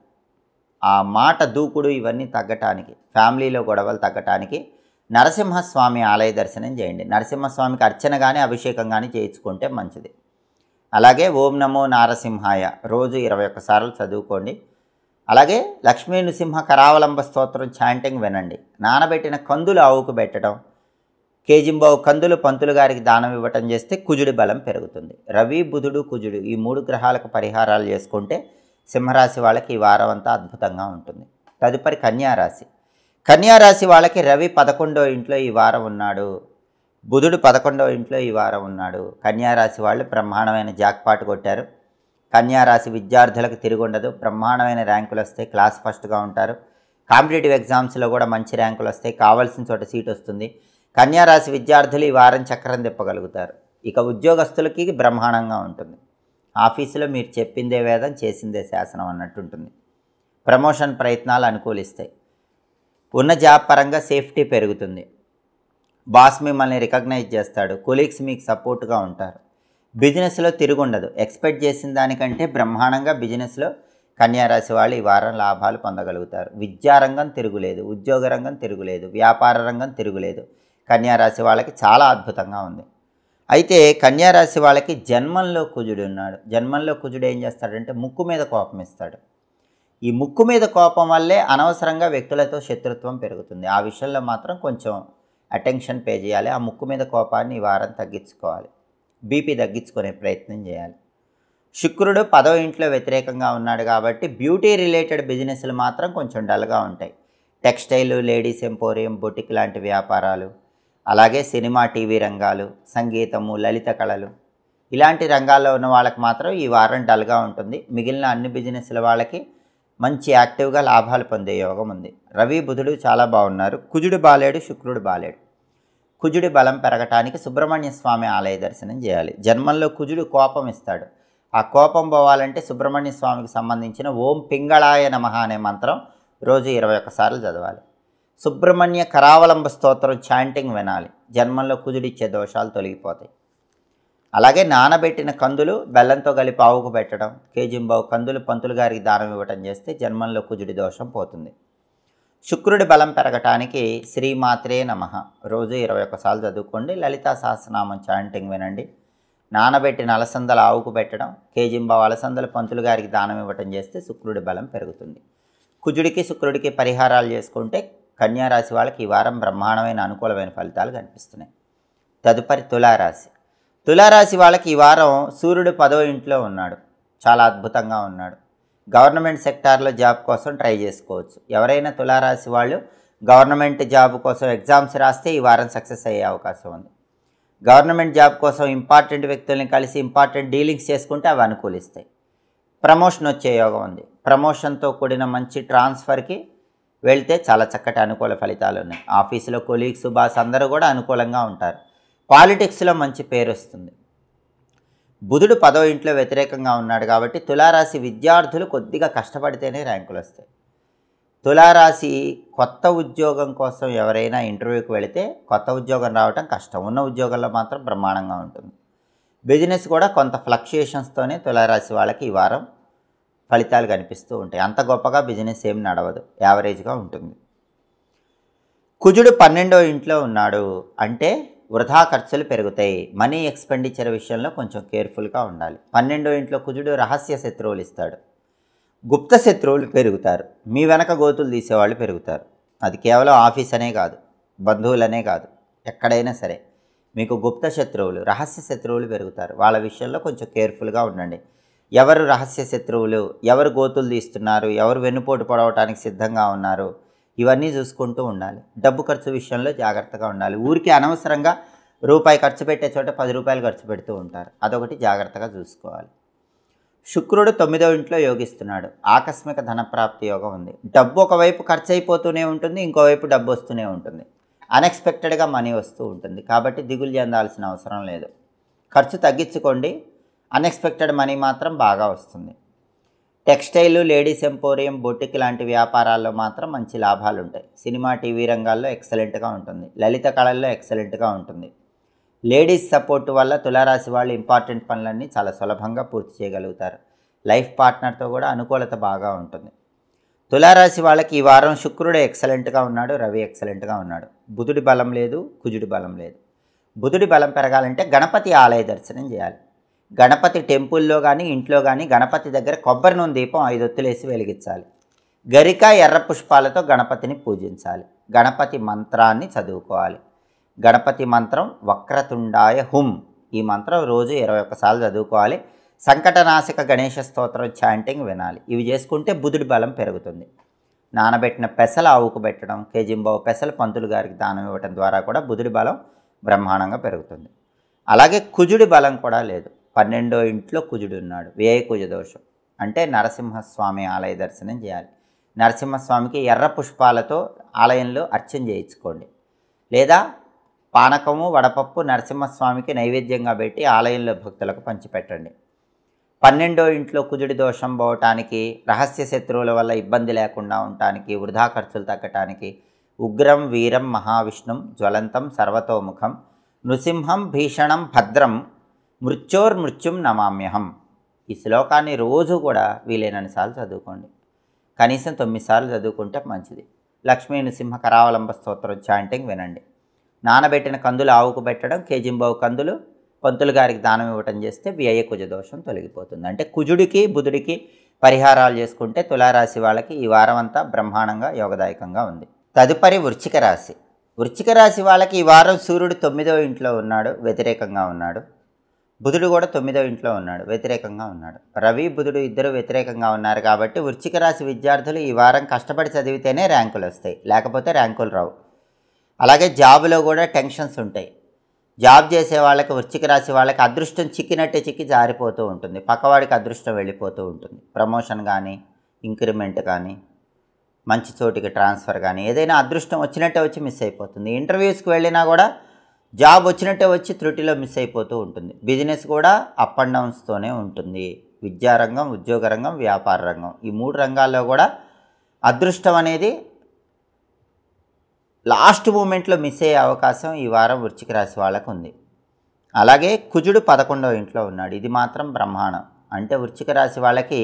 ఆ మాట దూకుడు ఇవన్నీ తగ్గటానికి, ఫ్యామిలీలో గొడవలు తగ్గటానికి నరసింహస్వామి ఆలయ దర్శనం చేయండి. నరసింహస్వామికి అర్చన కానీ అభిషేకం కానీ చేయించుకుంటే మంచిది. అలాగే ఓం నమో నారసింహాయ రోజు 21 సార్లు చదువుకోండి. అలాగే లక్ష్మీ నృసింహ కరావలంబ స్తోత్రం చాంటింగ్ వినండి. నానబెట్టిన కందులు ఆవుకు పెట్టడం, కేజింబావు కందులు పంతులు గారికి దానం ఇవ్వటం చేస్తే కుజుడి బలం పెరుగుతుంది. రవి బుధుడు కుజుడు ఈ 3 గ్రహాలకు పరిహారాలు చేసుకుంటే సింహరాశి వాళ్ళకి ఈ వారం అంతా అద్భుతంగా ఉంటుంది. తదుపరి కన్యారాశి. కన్యారాశి వాళ్ళకి రవి 11వ ఇంట్లో ఈ వారం ఉన్నాడు. బుధుడు 11వ ఇంట్లో ఈ వారం ఉన్నాడు. కన్యారాశి వాళ్ళు బ్రహ్మాండమైన జాక్పాట్ కొట్టారు. కన్యారాశి విద్యార్థులకు తిరుగుండదు. బ్రహ్మాండమైన ర్యాంకులు వస్తాయి. క్లాస్ ఫస్ట్గా ఉంటారు. కాంపిటేటివ్ ఎగ్జామ్స్లో కూడా మంచి ర్యాంకులు వస్తాయి. కావాల్సిన చోట సీట్ వస్తుంది. కన్యారాశి విద్యార్థులు ఈ వారం చక్రం తిప్పగలుగుతారు. ఇక ఉద్యోగస్తులకి బ్రహ్మాండంగా ఉంటుంది. ఆఫీసులో మీరు చెప్పిందే వేదం చేసిందే శాసనం అన్నట్టు ఉంటుంది. ప్రమోషన్ ప్రయత్నాలు అనుకూలిస్తాయి. ఉన్న జాబ్ పరంగా సేఫ్టీ పెరుగుతుంది. బాస్ మిమ్మల్ని రికగ్నైజ్ చేస్తాడు. కొలీగ్స్ మీకు సపోర్ట్గా ఉంటారు. బిజినెస్లో తిరుగుండదు. ఎక్స్పెక్ట్ చేసిన దానికంటే బ్రహ్మాండంగా బిజినెస్లో కన్యారాశి వాళ్ళు ఈ వారం లాభాలు పొందగలుగుతారు. విద్యారంగం తిరుగులేదు, ఉద్యోగ రంగం తిరుగులేదు, వ్యాపార రంగం తిరుగులేదు. కన్యారాశి వాళ్ళకి చాలా అద్భుతంగా ఉంది. అయితే కన్యారాశి వాళ్ళకి జన్మంలో కుజుడు ఉన్నాడు. జన్మంలో కుజుడు ఏం చేస్తాడంటే ముక్కు మీద కోపం ఇస్తాడు. ఈ ముక్కు మీద కోపం వల్లే అనవసరంగా వ్యక్తులతో శత్రుత్వం పెరుగుతుంది. ఆ విషయంలో మాత్రం కొంచెం అటెన్షన్ పే చేయాలి. ఆ ముక్కు మీద కోపాన్ని ఈ వారం తగ్గించుకోవాలి. బీపీ తగ్గించుకునే ప్రయత్నం చేయాలి. శుక్రుడు 10వ ఇంట్లో వ్యతిరేకంగా ఉన్నాడు కాబట్టి బ్యూటీ రిలేటెడ్ బిజినెస్లు మాత్రం కొంచెం డల్గా ఉంటాయి. టెక్స్టైల్, లేడీస్ ఎంపోరియం, బొటిక్ లాంటి వ్యాపారాలు, అలాగే సినిమా, టీవీ రంగాలు, సంగీతము, లలిత కళలు ఇలాంటి రంగాల్లో ఉన్న వాళ్ళకి మాత్రం ఈ వారం డల్గా ఉంటుంది. మిగిలిన అన్ని బిజినెస్ల వాళ్ళకి మంచి యాక్టివ్గా లాభాలు పొందే యోగం ఉంది. రవి, బుధుడు చాలా బాగున్నారు. కుజుడు బాలేడు, శుక్రుడు బాలేడు. కుజుడి బలం పెరగటానికి సుబ్రహ్మణ్య స్వామి ఆలయ దర్శనం చేయాలి. జన్మంలో కుజుడు కోపం ఇస్తాడు. ఆ కోపం పోవాలంటే సుబ్రహ్మణ్య స్వామికి సంబంధించిన ఓం పింగళాయ నమః అనే మంత్రం రోజు 21 సార్లు చదవాలి. సుబ్రహ్మణ్య కరావలంబ స్తోత్రం చాంటింగ్ వినాలి. జన్మంలో కుజుడిచ్చే దోషాలు తొలగిపోతాయి. అలాగే నానబెట్టిన కందులు బెల్లంతో కలిపి ఆవుకు పెట్టడం, కేజింబావు కందులు పంతులు గారికి దానం ఇవ్వటం చేస్తే జన్మంలో కుజుడి దోషం పోతుంది. శుక్రుడి బలం పెరగటానికి శ్రీమాత్రే నమః రోజు 21 సార్లు చదువుకోండి. లలితా సహస్రనామం చాంటింగ్ వినండి. నానబెట్టిన అలసందలు ఆవుకు పెట్టడం, కేజింబావు అలసందలు పంతులు గారికి దానం ఇవ్వటం చేస్తే శుక్రుడి బలం పెరుగుతుంది. కుజుడికి శుక్రుడికి పరిహారాలు చేసుకుంటే కన్యారాశి వాళ్ళకి ఈ వారం బ్రహ్మాండమైన అనుకూలమైన ఫలితాలు కనిపిస్తున్నాయి. తదుపరి తులారాశి. తులారాశి వాళ్ళకి ఈ వారం సూర్యుడు 10వ ఇంట్లో ఉన్నాడు. చాలా అద్భుతంగా ఉన్నాడు. గవర్నమెంట్ సెక్టార్లో జాబ్ కోసం ట్రై చేసుకోవచ్చు. ఎవరైనా తులారాశి వాళ్ళు గవర్నమెంట్ జాబ్ కోసం ఎగ్జామ్స్ రాస్తే ఈ వారం సక్సెస్ అయ్యే అవకాశం ఉంది. గవర్నమెంట్ జాబ్ కోసం ఇంపార్టెంట్ వ్యక్తుల్ని కలిసి ఇంపార్టెంట్ డీలింగ్స్ చేసుకుంటే అవి అనుకూలిస్తాయి. ప్రమోషన్ వచ్చే యోగం ఉంది. ప్రమోషన్తో కూడిన మంచి ట్రాన్స్ఫర్కి వెళ్తే చాలా చక్కటి అనుకూల ఫలితాలు ఉన్నాయి. ఆఫీసులో కొలీగ్స్, బాస్ అందరూ కూడా అనుకూలంగా ఉంటారు. పాలిటిక్స్లో మంచి పేరు వస్తుంది. బుధుడు 10వ ఇంట్లో వ్యతిరేకంగా ఉన్నాడు కాబట్టి తులారాశి విద్యార్థులు కొద్దిగా కష్టపడితేనే ర్యాంకులు వస్తాయి. తులారాశి కొత్త ఉద్యోగం కోసం ఎవరైనా ఇంటర్వ్యూకి వెళితే కొత్త ఉద్యోగం రావటం కష్టం. ఉన్న ఉద్యోగంలో మాత్రం బ్రహ్మాండంగా ఉంటుంది. బిజినెస్ కూడా కొంత ఫ్లక్చుయేషన్స్తోనే తులారాశి వాళ్ళకి ఈ వారం ఫలితాలు కనిపిస్తూ ఉంటాయి. అంత గొప్పగా బిజినెస్ ఏం నడవదు, యావరేజ్గా ఉంటుంది. కుజుడు 12వ ఇంట్లో ఉన్నాడు అంటే వృధా ఖర్చులు పెరుగుతాయి. మనీ ఎక్స్పెండిచర్ విషయంలో కొంచెం కేర్ఫుల్గా ఉండాలి. 12వ ఇంట్లో కుజుడు రహస్య శత్రువులు ఇస్తాడు. గుప్త శత్రువులు పెరుగుతారు. మీ వెనక గోతులు తీసేవాళ్ళు పెరుగుతారు. అది కేవలం ఆఫీస్ అనే కాదు, బంధువులనే కాదు, ఎక్కడైనా సరే మీకు గుప్త శత్రువులు, రహస్య శత్రువులు పెరుగుతారు. వాళ్ళ విషయంలో కొంచెం కేర్ఫుల్గా ఉండండి. ఎవరు రహస్య శత్రువులు, ఎవరు గోతులు తీస్తున్నారు, ఎవరు వెన్నుపోటు పొడవటానికి సిద్ధంగా ఉన్నారు, ఇవన్నీ చూసుకుంటూ ఉండాలి. డబ్బు ఖర్చు విషయంలో జాగ్రత్తగా ఉండాలి. ఊరికి అనవసరంగా రూపాయి ఖర్చు పెట్టే చోట 10 రూపాయలు ఖర్చు పెడుతూ ఉంటారు. అదొకటి జాగ్రత్తగా చూసుకోవాలి. శుక్రుడు 9వ ఇంట్లో యోగిస్తున్నాడు. ఆకస్మిక ధనప్రాప్తి యోగం ఉంది. డబ్బు ఒకవైపు ఖర్చు అయిపోతూనే ఉంటుంది, ఇంకోవైపు డబ్బు వస్తూనే ఉంటుంది. అన్ఎక్స్పెక్టెడ్గా మనీ వస్తూ ఉంటుంది. కాబట్టి దిగులు చెందాల్సిన అవసరం లేదు. ఖర్చు తగ్గించుకోండి. అన్ఎక్స్పెక్టెడ్ మనీ మాత్రం బాగా వస్తుంది. టెక్స్టైల్, లేడీస్ ఎంపోరియం, బొటిక్ లాంటి వ్యాపారాల్లో మాత్రం మంచి లాభాలు ఉంటాయి. సినిమా, టీవీ రంగాల్లో ఎక్సలెంట్గా ఉంటుంది. లలిత కళల్లో ఎక్సలెంట్గా ఉంటుంది. లేడీస్ సపోర్ట్ వల్ల తులారాశి వాళ్ళు ఇంపార్టెంట్ పనులన్నీ చాలా సులభంగా పూర్తి చేయగలుగుతారు. లైఫ్ పార్ట్నర్తో కూడా అనుకూలత బాగా ఉంటుంది. తులారాశి వాళ్ళకి ఈ వారం శుక్రుడు ఎక్సలెంట్గా ఉన్నాడు, రవి ఎక్సలెంట్గా ఉన్నాడు. బుధుడి బలం లేదు, కుజుడి బలం లేదు. బుధుడి బలం పెరగాలంటే గణపతి ఆలయ దర్శనం చేయాలి. గణపతి టెంపుల్లో కానీ ఇంట్లో కానీ గణపతి దగ్గర కొబ్బరి నూనె దీపం 5 ఒత్తులేసి వెలిగించాలి. గరిక, ఎర్ర పుష్పాలతో గణపతిని పూజించాలి. గణపతి మంత్రాన్ని చదువుకోవాలి. గణపతి మంత్రం వక్రతుండాయ హుం, ఈ మంత్రం రోజు 21 సార్లు చదువుకోవాలి. సంకటనాశక గణేష స్తోత్రం చాంటింగ్ వినాలి. ఇవి చేసుకుంటే బుధుడి బలం పెరుగుతుంది. నానబెట్టిన పెసలు ఆవుకు పెట్టడం, కేజింబావు పెసలు పంతులు గారికి దానం ఇవ్వడం ద్వారా కూడా బుధుడి బలం బ్రహ్మాండంగా పెరుగుతుంది. అలాగే కుజుడి బలం కూడా లేదు. 12వ ఇంట్లో కుజుడు ఉన్నాడు. వ్యయ కుజ దోషం అంటే నరసింహస్వామి ఆలయ దర్శనం చేయాలి. నరసింహస్వామికి ఎర్ర పుష్పాలతో ఆలయంలో అర్చన చేయించుకోండి. లేదా పానకము, వడపప్పు నరసింహస్వామికి నైవేద్యంగా పెట్టి ఆలయంలో భక్తులకు పంచిపెట్టండి. 12వ ఇంట్లో కుజుడి దోషం పోవటానికి, రహస్య శత్రువుల వల్ల ఇబ్బంది లేకుండా ఉండటానికి, వృధా ఖర్చులు తగ్గటానికి ఉగ్రం వీరం మహావిష్ణుం జ్వలంతం సర్వతోముఖం నృసింహం భీషణం భద్రం మృత్యోర్మృత్యుం నమామ్యహం, ఈ శ్లోకాన్ని రోజు కూడా వీలైనన్ని సార్లు చదువుకోండి. కనీసం 9 సార్లు చదువుకుంటే మంచిది. లక్ష్మీ నృసింహ కరావలంబ స్తోత్రం చాంటింగ్ వినండి. నానబెట్టిన కందులు ఆవుకు పెట్టడం, కేజింబావు కందులు పంతులు గారికి దానం ఇవ్వటం చేస్తే వ్యయ కుజ దోషం తొలగిపోతుంది. అంటే కుజుడికి బుధుడికి పరిహారాలు చేసుకుంటే తులారాశి వాళ్ళకి ఈ వారం అంతా బ్రహ్మాండంగా యోగదాయకంగా ఉంది. తదుపరి వృశ్చిక రాశి. వృశ్చిక రాశి వాళ్ళకి ఈ వారం సూర్యుడు 9వ ఇంట్లో ఉన్నాడు, వ్యతిరేకంగా ఉన్నాడు. బుధుడు కూడా 9వ ఇంట్లో ఉన్నాడు, వ్యతిరేకంగా ఉన్నాడు. రవి బుధుడు ఇద్దరు వ్యతిరేకంగా ఉన్నారు కాబట్టి వృశ్చిక రాశి విద్యార్థులు ఈ వారం కష్టపడి చదివితేనే ర్యాంకులు వస్తాయి, లేకపోతే ర్యాంకులు రావు. అలాగే జాబులో కూడా టెన్షన్స్ ఉంటాయి. జాబ్ చేసే వాళ్ళకి, వృశ్చిక రాశి వాళ్ళకి అదృష్టం చిక్కినట్టే చిక్కి జారిపోతూ ఉంటుంది. పక్కవాడికి అదృష్టం వెళ్ళిపోతూ ఉంటుంది. ప్రమోషన్ కానీ, ఇంక్రిమెంట్ కానీ, మంచి చోటికి ట్రాన్స్ఫర్ కానీ, ఏదైనా అదృష్టం వచ్చినట్టే వచ్చి మిస్ అయిపోతుంది. ఇంటర్వ్యూస్కి వెళ్ళినా కూడా జాబ్ వచ్చినట్టే వచ్చి త్రుటిలో మిస్ అయిపోతూ ఉంటుంది. బిజినెస్ కూడా అప్ అండ్ డౌన్స్తోనే ఉంటుంది. విద్యారంగం, ఉద్యోగ రంగం, వ్యాపార రంగం, ఈ 3 రంగాల్లో కూడా అదృష్టం అనేది లాస్ట్ మూమెంట్లో మిస్ అయ్యే అవకాశం ఈ వారం వృశ్చిక రాశి వాళ్ళకు ఉంది. అలాగే కుజుడు 11వ ఇంట్లో ఉన్నాడు. ఇది మాత్రం బ్రహ్మాండం. అంటే వృశ్చిక రాశి వాళ్ళకి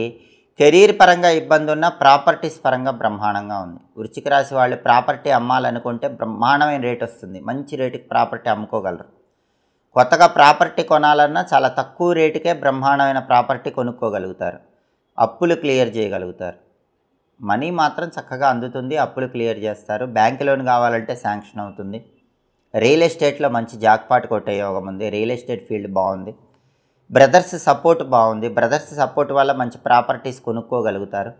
కెరీర్ పరంగా ఇబ్బంది ఉన్న, ప్రాపర్టీస్ పరంగా బ్రహ్మాండంగా ఉంది. వృశ్చిక రాశి వాళ్ళు ప్రాపర్టీ అమ్మాలనుకుంటే బ్రహ్మాండమైన రేట్ వస్తుంది. మంచి రేటుకి ప్రాపర్టీ అమ్ముకోగలరు. కొత్తగా ప్రాపర్టీ కొనాలన్నా చాలా తక్కువ రేటుకే బ్రహ్మాండమైన ప్రాపర్టీ కొనుక్కోగలుగుతారు. అప్పులు క్లియర్ చేయగలుగుతారు. మనీ మాత్రం చక్కగా అందుతుంది, అప్పులు క్లియర్ చేస్తారు. బ్యాంక్ లోన్ కావాలంటే శాంక్షన్ అవుతుంది. రియల్ ఎస్టేట్లో మంచి జాక్పాట్ కొట్టే యోగం ఉంది. రియల్ ఎస్టేట్ ఫీల్డ్ బాగుంది. బ్రదర్స్ సపోర్ట్ బాగుంది. బ్రదర్స్ సపోర్ట్ వల్ల మంచి ప్రాపర్టీస్ కొనుక్కోగలుగుతారు.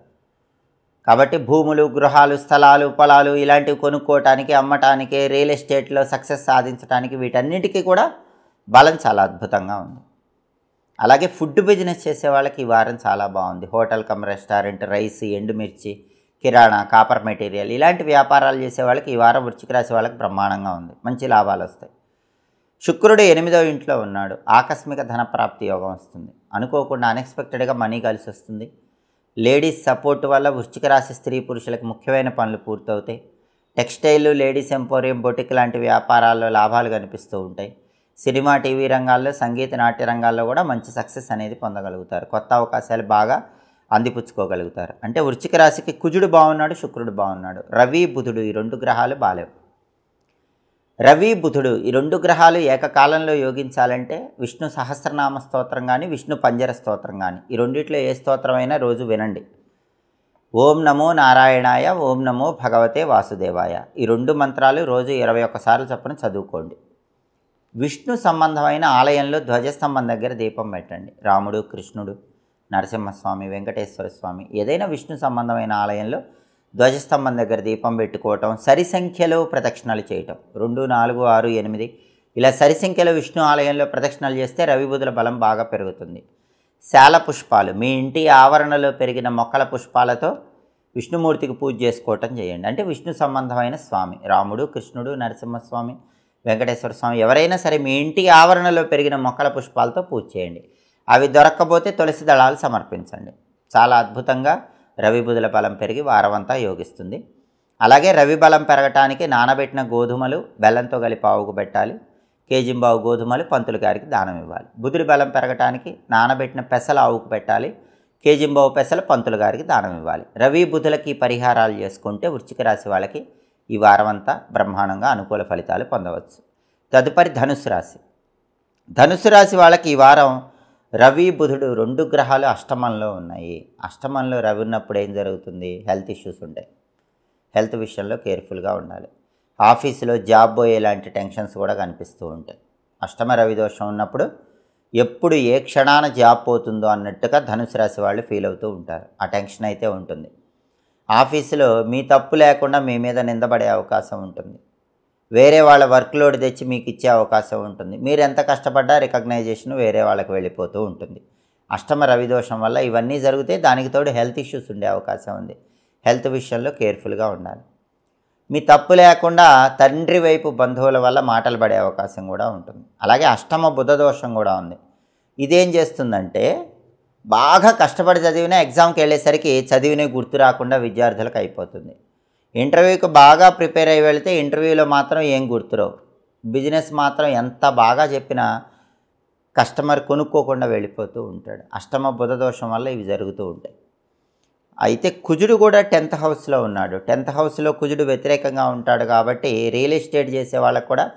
కాబట్టి భూములు, గృహాలు, స్థలాలు, పొలాలు ఇలాంటివి కొనుక్కోవటానికి, అమ్మటానికి, రియల్ ఎస్టేట్లో సక్సెస్ సాధించడానికి వీటన్నిటికీ కూడా బలం చాలా అద్భుతంగా ఉంది. అలాగే ఫుడ్ బిజినెస్ చేసే వాళ్ళకి ఈ వారం చాలా బాగుంది. హోటల్ కమ్ రెస్టారెంట్, రైస్, ఎండుమిర్చి, కిరాణా, కాపర్ మెటీరియల్ ఇలాంటి వ్యాపారాలు చేసే వాళ్ళకి ఈ వారం వృశ్చిక రాశి వాళ్ళకి బ్రహ్మాండంగా ఉంది. మంచి లాభాలు వస్తాయి. శుక్రుడు 8వ ఇంట్లో ఉన్నాడు. ఆకస్మిక ధనప్రాప్తి యోగం వస్తుంది. అనుకోకుండా అన్ఎక్స్పెక్టెడ్గా మనీ కలిసి వస్తుంది. లేడీస్ సపోర్ట్ వల్ల వృశ్చిక రాశి స్త్రీ పురుషులకు ముఖ్యమైన పనులు పూర్తవుతాయి. టెక్స్టైల్, లేడీస్ ఎంపోరియం, బొటిక్ లాంటి వ్యాపారాల్లో లాభాలు కనిపిస్తూ ఉంటాయి. సినిమా, టీవీ రంగాల్లో, సంగీత, నాట్య రంగాల్లో కూడా మంచి సక్సెస్ అనేది పొందగలుగుతారు. కొత్త అవకాశాలు బాగా అందిపుచ్చుకోగలుగుతారు. అంటే వృశ్చిక రాశికి కుజుడు బాగున్నాడు, శుక్రుడు బాగున్నాడు. రవి బుధుడు ఈ 2 గ్రహాలు బాలేవు. రవి బుధుడు ఈ 2 గ్రహాలు ఏకకాలంలో యోగించాలంటే విష్ణు సహస్రనామ స్తోత్రం కానీ, విష్ణు పంజర స్తోత్రం కానీ, ఈ రెండిట్లో ఏ స్తోత్రమైనా రోజు వినండి. ఓం నమో నారాయణాయ, ఓం నమో భగవతే వాసుదేవాయ, ఈ 2 మంత్రాలు రోజు 21 సార్లు చొప్పున చదువుకోండి. విష్ణు సంబంధమైన ఆలయంలో ధ్వజస్తంభం దగ్గర దీపం పెట్టండి. రాముడు, కృష్ణుడు, నరసింహస్వామి, వెంకటేశ్వర స్వామి, ఏదైనా విష్ణు సంబంధమైన ఆలయంలో ధ్వజస్తంభం దగ్గర దీపం పెట్టుకోవటం, సరి సంఖ్యలో ప్రదక్షిణలు చేయటం, 2, 4, 6, 8 ఇలా సరి సంఖ్యలో విష్ణు ఆలయంలో ప్రదక్షిణలు చేస్తే రవి బుధుల బలం బాగా పెరుగుతుంది. శాల పుష్పాలు, మీ ఇంటి ఆవరణలో పెరిగిన మొక్కల పుష్పాలతో విష్ణుమూర్తికి పూజ చేసుకోవటం చేయండి. అంటే విష్ణు సంబంధమైన స్వామి, రాముడు, కృష్ణుడు, నరసింహస్వామి, వెంకటేశ్వర స్వామి, ఎవరైనా సరే మీ ఇంటి ఆవరణలో పెరిగిన మొక్కల పుష్పాలతో పూజ చేయండి. అవి దొరక్కపోతే తులసి దళాలు సమర్పించండి. చాలా అద్భుతంగా రవి బుధుల బలం పెరిగి వారమంతా యోగిస్తుంది. అలాగే రవి బలం పెరగటానికి నానబెట్టిన గోధుమలు బెల్లంతో కలిపి ఆవుకు పెట్టాలి. కేజింబావు గోధుమలు పంతులు గారికి దానం ఇవ్వాలి. బుధుడి బలం పెరగటానికి నానబెట్టిన పెసలు ఆవుకు పెట్టాలి. కేజింబావు పెసలు పంతులు గారికి దానం ఇవ్వాలి. రవి బుధులకి పరిహారాలు చేసుకుంటే వృశ్చిక రాశి వాళ్ళకి ఈ వారమంతా బ్రహ్మాండంగా అనుకూల ఫలితాలు పొందవచ్చు. తదుపరి ధనుసు రాశి. ధనుసు రాశి వాళ్ళకి ఈ వారం రవి బుధుడు 2 గ్రహాలు అష్టమంలో ఉన్నాయి. అష్టమంలో రవి ఉన్నప్పుడు ఏం జరుగుతుంది? హెల్త్ ఇష్యూస్ ఉంటాయి. హెల్త్ విషయంలో కేర్ఫుల్గా ఉండాలి. ఆఫీసులో జాబ్ పోయే లాంటి టెన్షన్స్ కూడా కనిపిస్తూ ఉంటాయి. అష్టమ రవి దోషం ఉన్నప్పుడు ఎప్పుడు ఏ క్షణాన జాబ్ పోతుందో అన్నట్టుగా ధనుసు రాశి వాళ్ళు ఫీల్ అవుతూ ఉంటారు. ఆ టెన్షన్ అయితే ఉంటుంది. ఆఫీసులో మీ తప్పు లేకుండా మీ మీద నిందపడే అవకాశం ఉంటుంది. వేరే వాళ్ళ వర్క్లోడ్ తెచ్చి మీకు ఇచ్చే అవకాశం ఉంటుంది. మీరు ఎంత కష్టపడ్డా రికగ్నైజేషన్ వేరే వాళ్ళకి వెళ్ళిపోతూ ఉంటుంది. అష్టమ రవి దోషం వల్ల ఇవన్నీ జరిగితే దానికి తోడు హెల్త్ ఇష్యూస్ ఉండే అవకాశం ఉంది. హెల్త్ విషయంలో కేర్ఫుల్గా ఉండాలి. మీ తప్పు లేకుండా తండ్రి వైపు బంధువుల వల్ల మాటలు పడే అవకాశం కూడా ఉంటుంది. అలాగే అష్టమ బుధ దోషం కూడా ఉంది. ఇదేం చేస్తుందంటే బాగా కష్టపడి చదివినా ఎగ్జామ్కి వెళ్ళేసరికి చదివినే గుర్తు రాకుండా విద్యార్థులకు అయిపోతుంది. ఇంటర్వ్యూకి బాగా ప్రిపేర్ అయ్యి వెళితే ఇంటర్వ్యూలో మాత్రం ఏం గుర్తురావు. బిజినెస్ మాత్రం ఎంత బాగా చెప్పినా కస్టమర్ కొనుక్కోకుండా వెళ్ళిపోతూ ఉంటాడు. అష్టమ బుధ దోషం వల్ల ఇవి జరుగుతూ ఉంటాయి. అయితే కుజుడు కూడా 10th హౌస్లో ఉన్నాడు. 10th హౌస్లో కుజుడు వ్యతిరేకంగా ఉంటాడు కాబట్టి రియల్ ఎస్టేట్ చేసే వాళ్ళకు కూడా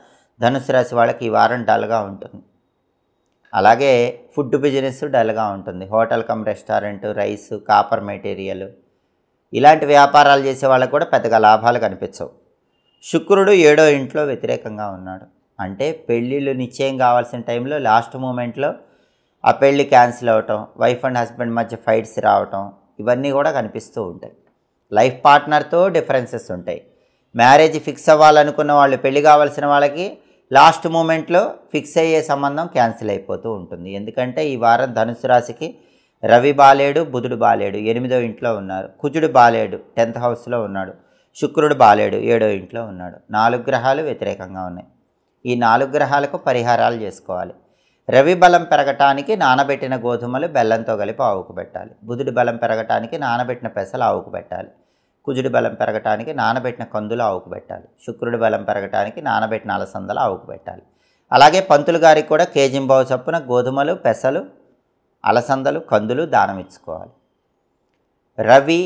ధనుసు రాశి వాళ్ళకి ఈ వారం డల్గా ఉంటుంది. అలాగే ఫుడ్ బిజినెస్ డల్గా ఉంటుంది. Hotel come restaurant, rice, copper material ఇలాంటి వ్యాపారాలు చేసే వాళ్ళకు కూడా పెద్దగా లాభాలు కనిపించవు. శుక్రుడు 7వ ఇంట్లో వ్యతిరేకంగా ఉన్నాడు. అంటే పెళ్ళిళ్ళు నిశ్చయం కావాల్సిన టైంలో లాస్ట్ మూమెంట్లో ఆ పెళ్ళి క్యాన్సిల్ అవ్వటం, వైఫ్ అండ్ హస్బెండ్ మధ్య ఫైట్స్ రావటం, ఇవన్నీ కూడా కనిపిస్తూ ఉంటాయి. లైఫ్ పార్ట్నర్తో డిఫరెన్సెస్ ఉంటాయి. మ్యారేజ్ ఫిక్స్ అవ్వాలనుకున్న వాళ్ళు, పెళ్ళి కావాల్సిన వాళ్ళకి లాస్ట్ మూమెంట్లో ఫిక్స్ అయ్యే సంబంధం క్యాన్సిల్ అయిపోతూ ఉంటుంది. ఎందుకంటే ఈ వారం ధనుసు రాశికి రవి బాలేడు, బుధుడు బాలేడు, 8వ ఇంట్లో ఉన్నారు. కుజుడు బాలేడు, 10th హౌస్లో ఉన్నాడు. శుక్రుడు బాలేడు, 7వ ఇంట్లో ఉన్నాడు. 4 గ్రహాలు వ్యతిరేకంగా ఉన్నాయి. ఈ 4 గ్రహాలకు పరిహారాలు చేసుకోవాలి. రవి బలం పెరగటానికి నానబెట్టిన గోధుమలు బెల్లంతో కలిపి ఆవుకు పెట్టాలి. బుధుడి బలం పెరగటానికి నానబెట్టిన పెసలు ఆవుకు పెట్టాలి. కుజుడి బలం పెరగటానికి నానబెట్టిన కందులు ఆవుకు పెట్టాలి. శుక్రుడి బలం పెరగటానికి నానబెట్టిన అలసందలు ఆవుకు పెట్టాలి. అలాగే పంతులు గారికి కూడా కేజింబావు చొప్పున గోధుమలు, పెసలు, అలసందలు, కందులు దానం ఇచ్చుకోవాలి. రవి,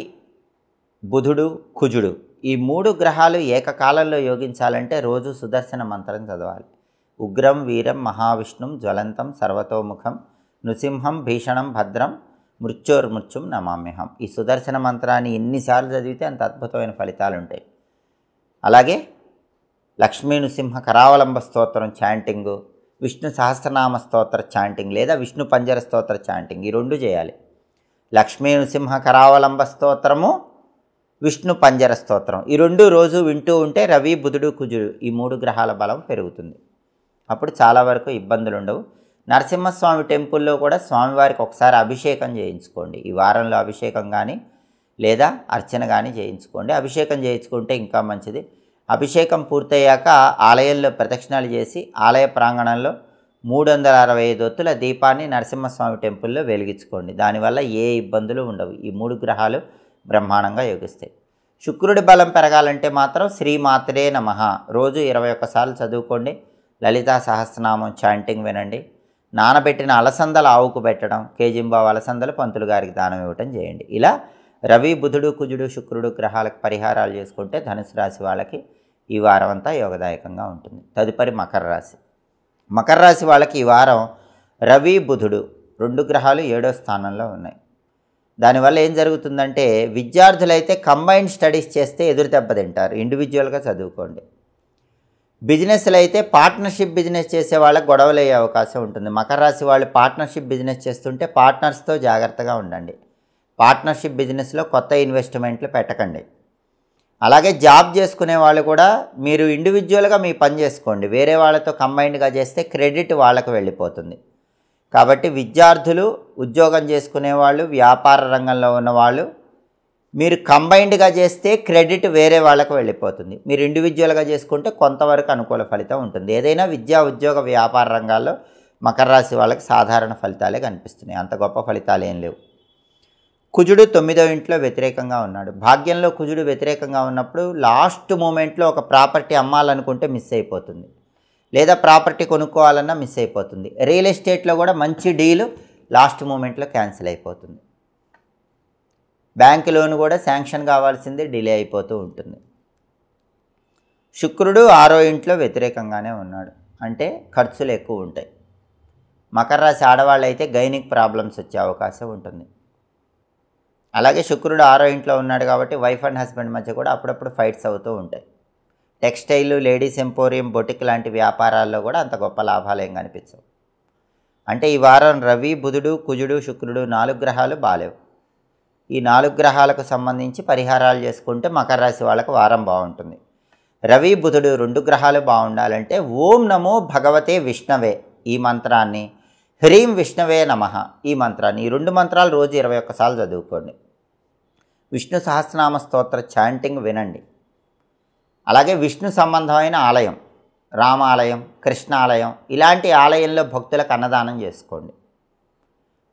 బుధుడు, కుజుడు ఈ 3 గ్రహాలు ఏకకాలంలో యోగించాలంటే రోజు సుదర్శన మంత్రం చదవాలి. ఉగ్రం వీరం మహావిష్ణుం జ్వలంతం సర్వతోముఖం నృసింహం భీషణం భద్రం మృత్యోర్మృత్యుం నమామ్యహం. ఈ సుదర్శన మంత్రాన్ని ఎన్నిసార్లు చదివితే అంత అద్భుతమైన ఫలితాలు ఉంటాయి. అలాగే లక్ష్మీ నృసింహ కరావలంబ స్తోత్రం చాంటింగు, విష్ణు సహస్రనామ స్తోత్ర చాంటింగ్ లేదా విష్ణు పంజర స్తోత్ర చాంటింగ్ ఈ 2 చేయాలి. లక్ష్మీ నృసింహ కరావలంబ స్తోత్రము, విష్ణు పంజర స్తోత్రం ఈ 2 రోజు వింటూ ఉంటే రవి, బుధుడు, కుజుడు ఈ 3 గ్రహాల బలం పెరుగుతుంది. అప్పుడు చాలా వరకు ఇబ్బందులు ఉండవు. నరసింహస్వామి టెంపుల్లో కూడా స్వామివారికి ఒకసారి అభిషేకం చేయించుకోండి. ఈ వారంలో అభిషేకం కానీ లేదా అర్చన కానీ చేయించుకోండి. అభిషేకం చేయించుకుంటే ఇంకా మంచిది. అభిషేకం పూర్తయ్యాక ఆలయంలో ప్రదక్షిణాలు చేసి ఆలయ ప్రాంగణంలో 365 ఒత్తుల దీపాన్ని నరసింహస్వామి టెంపుల్లో వెలిగించుకోండి. దానివల్ల ఏ ఇబ్బందులు ఉండవు. ఈ 3 గ్రహాలు బ్రహ్మాండంగా యోగిస్తాయి. శుక్రుడి బలం పెరగాలంటే మాత్రం శ్రీమాత్రే నమః రోజు 21 సార్లు చదువుకోండి. లలితా సహస్రనామం చాంటింగ్ వినండి. నానబెట్టిన అలసందలు ఆవుకు పెట్టడం, కేజింబావు అలసందలు పంతులు గారికి దానం ఇవ్వటం చేయండి. ఇలా రవి, బుధుడు, కుజుడు, శుక్రుడు గ్రహాలకు పరిహారాలు చేసుకుంటే ధనుసు రాశి వాళ్ళకి ఈ వారం అంతా యోగదాయకంగా ఉంటుంది. తదుపరి మకర రాశి. మకర రాశి వాళ్ళకి ఈ వారం రవి, బుధుడు 2 గ్రహాలు 7వ స్థానంలో ఉన్నాయి. దానివల్ల ఏం జరుగుతుందంటే విద్యార్థులైతే కంబైన్డ్ స్టడీస్ చేస్తే ఎదురు దెబ్బతింటారు. ఇండివిజువల్గా చదువుకోండి. బిజినెస్లు అయితే పార్ట్నర్షిప్ బిజినెస్ చేసే వాళ్ళకి గొడవలు అయ్యే అవకాశం ఉంటుంది. మకర రాశి వాళ్ళు పార్ట్నర్షిప్ బిజినెస్ చేస్తుంటే పార్ట్నర్స్తో జాగ్రత్తగా ఉండండి. పార్ట్నర్షిప్ బిజినెస్లో కొత్త ఇన్వెస్ట్మెంట్లు పెట్టకండి. అలాగే జాబ్ చేసుకునే వాళ్ళు కూడా మీరు ఇండివిజువల్గా మీ పని చేసుకోండి. వేరే వాళ్ళతో కంబైన్డ్గా చేస్తే క్రెడిట్ వాళ్ళకు వెళ్ళిపోతుంది. కాబట్టి విద్యార్థులు, ఉద్యోగం చేసుకునే వాళ్ళు, వ్యాపార రంగంలో ఉన్నవాళ్ళు మీరు కంబైన్డ్గా చేస్తే క్రెడిట్ వేరే వాళ్ళకు వెళ్ళిపోతుంది. మీరు ఇండివిజువల్గా చేసుకుంటే కొంతవరకు అనుకూల ఫలితం ఉంటుంది. ఏదైనా విద్యా, ఉద్యోగ, వ్యాపార రంగాల్లో మకర రాశి వాళ్ళకి సాధారణ ఫలితాలే కనిపిస్తున్నాయి. అంత గొప్ప ఫలితాలు ఏం లేవు. కుజుడు 9వ ఇంట్లో వ్యతిరేకంగా ఉన్నాడు. భాగ్యంలో కుజుడు వ్యతిరేకంగా ఉన్నప్పుడు లాస్ట్ మూమెంట్లో ఒక ప్రాపర్టీ అమ్మాలనుకుంటే మిస్ అయిపోతుంది, లేదా ప్రాపర్టీ కొనుక్కోవాలన్నా మిస్ అయిపోతుంది. రియల్ ఎస్టేట్లో కూడా మంచి డీలు లాస్ట్ మూమెంట్లో క్యాన్సిల్ అయిపోతుంది. బ్యాంక్ లోన్ కూడా శాంక్షన్ కావాల్సింది డిలే అయిపోతూ ఉంటుంది. శుక్రుడు 6వ ఇంట్లో వ్యతిరేకంగానే ఉన్నాడు. అంటే ఖర్చులు ఎక్కువ ఉంటాయి. మకర రాశి ఆడవాళ్ళు అయితే గైనిక్ ప్రాబ్లమ్స్ వచ్చే అవకాశం ఉంటుంది. అలాగే శుక్రుడు 6వ ఇంట్లో ఉన్నాడు కాబట్టి వైఫ్ అండ్ హస్బెండ్ మధ్య కూడా అప్పుడప్పుడు ఫైట్స్ అవుతూ ఉంటాయి. టెక్స్టైల్, లేడీస్ ఎంపోరియం, బొటిక్ లాంటి వ్యాపారాల్లో కూడా అంత గొప్ప లాభాలు ఏం కనిపించవు. అంటే ఈ వారం రవి, బుధుడు, కుజుడు, శుక్రుడు 4 గ్రహాలు బాలేవు. ఈ 4 గ్రహాలకు సంబంధించి పరిహారాలు చేసుకుంటే మకర రాశి వాళ్ళకు వారం బాగుంటుంది. రవి, బుధుడు 2 గ్రహాలు బాగుండాలంటే ఓం నమో భగవతే విష్ణవే ఈ మంత్రాన్ని, హ్రీం విష్ణవే నమః ఈ మంత్రాన్ని, ఈ 2 మంత్రాలు రోజు 21 సార్లు చదువుకోండి. విష్ణు సహస్రనామ స్తోత్ర చాంటింగ్ వినండి. అలాగే విష్ణు సంబంధమైన ఆలయం, రామాలయం, కృష్ణాలయం ఇలాంటి ఆలయంలో భక్తులకు అన్నదానం చేసుకోండి.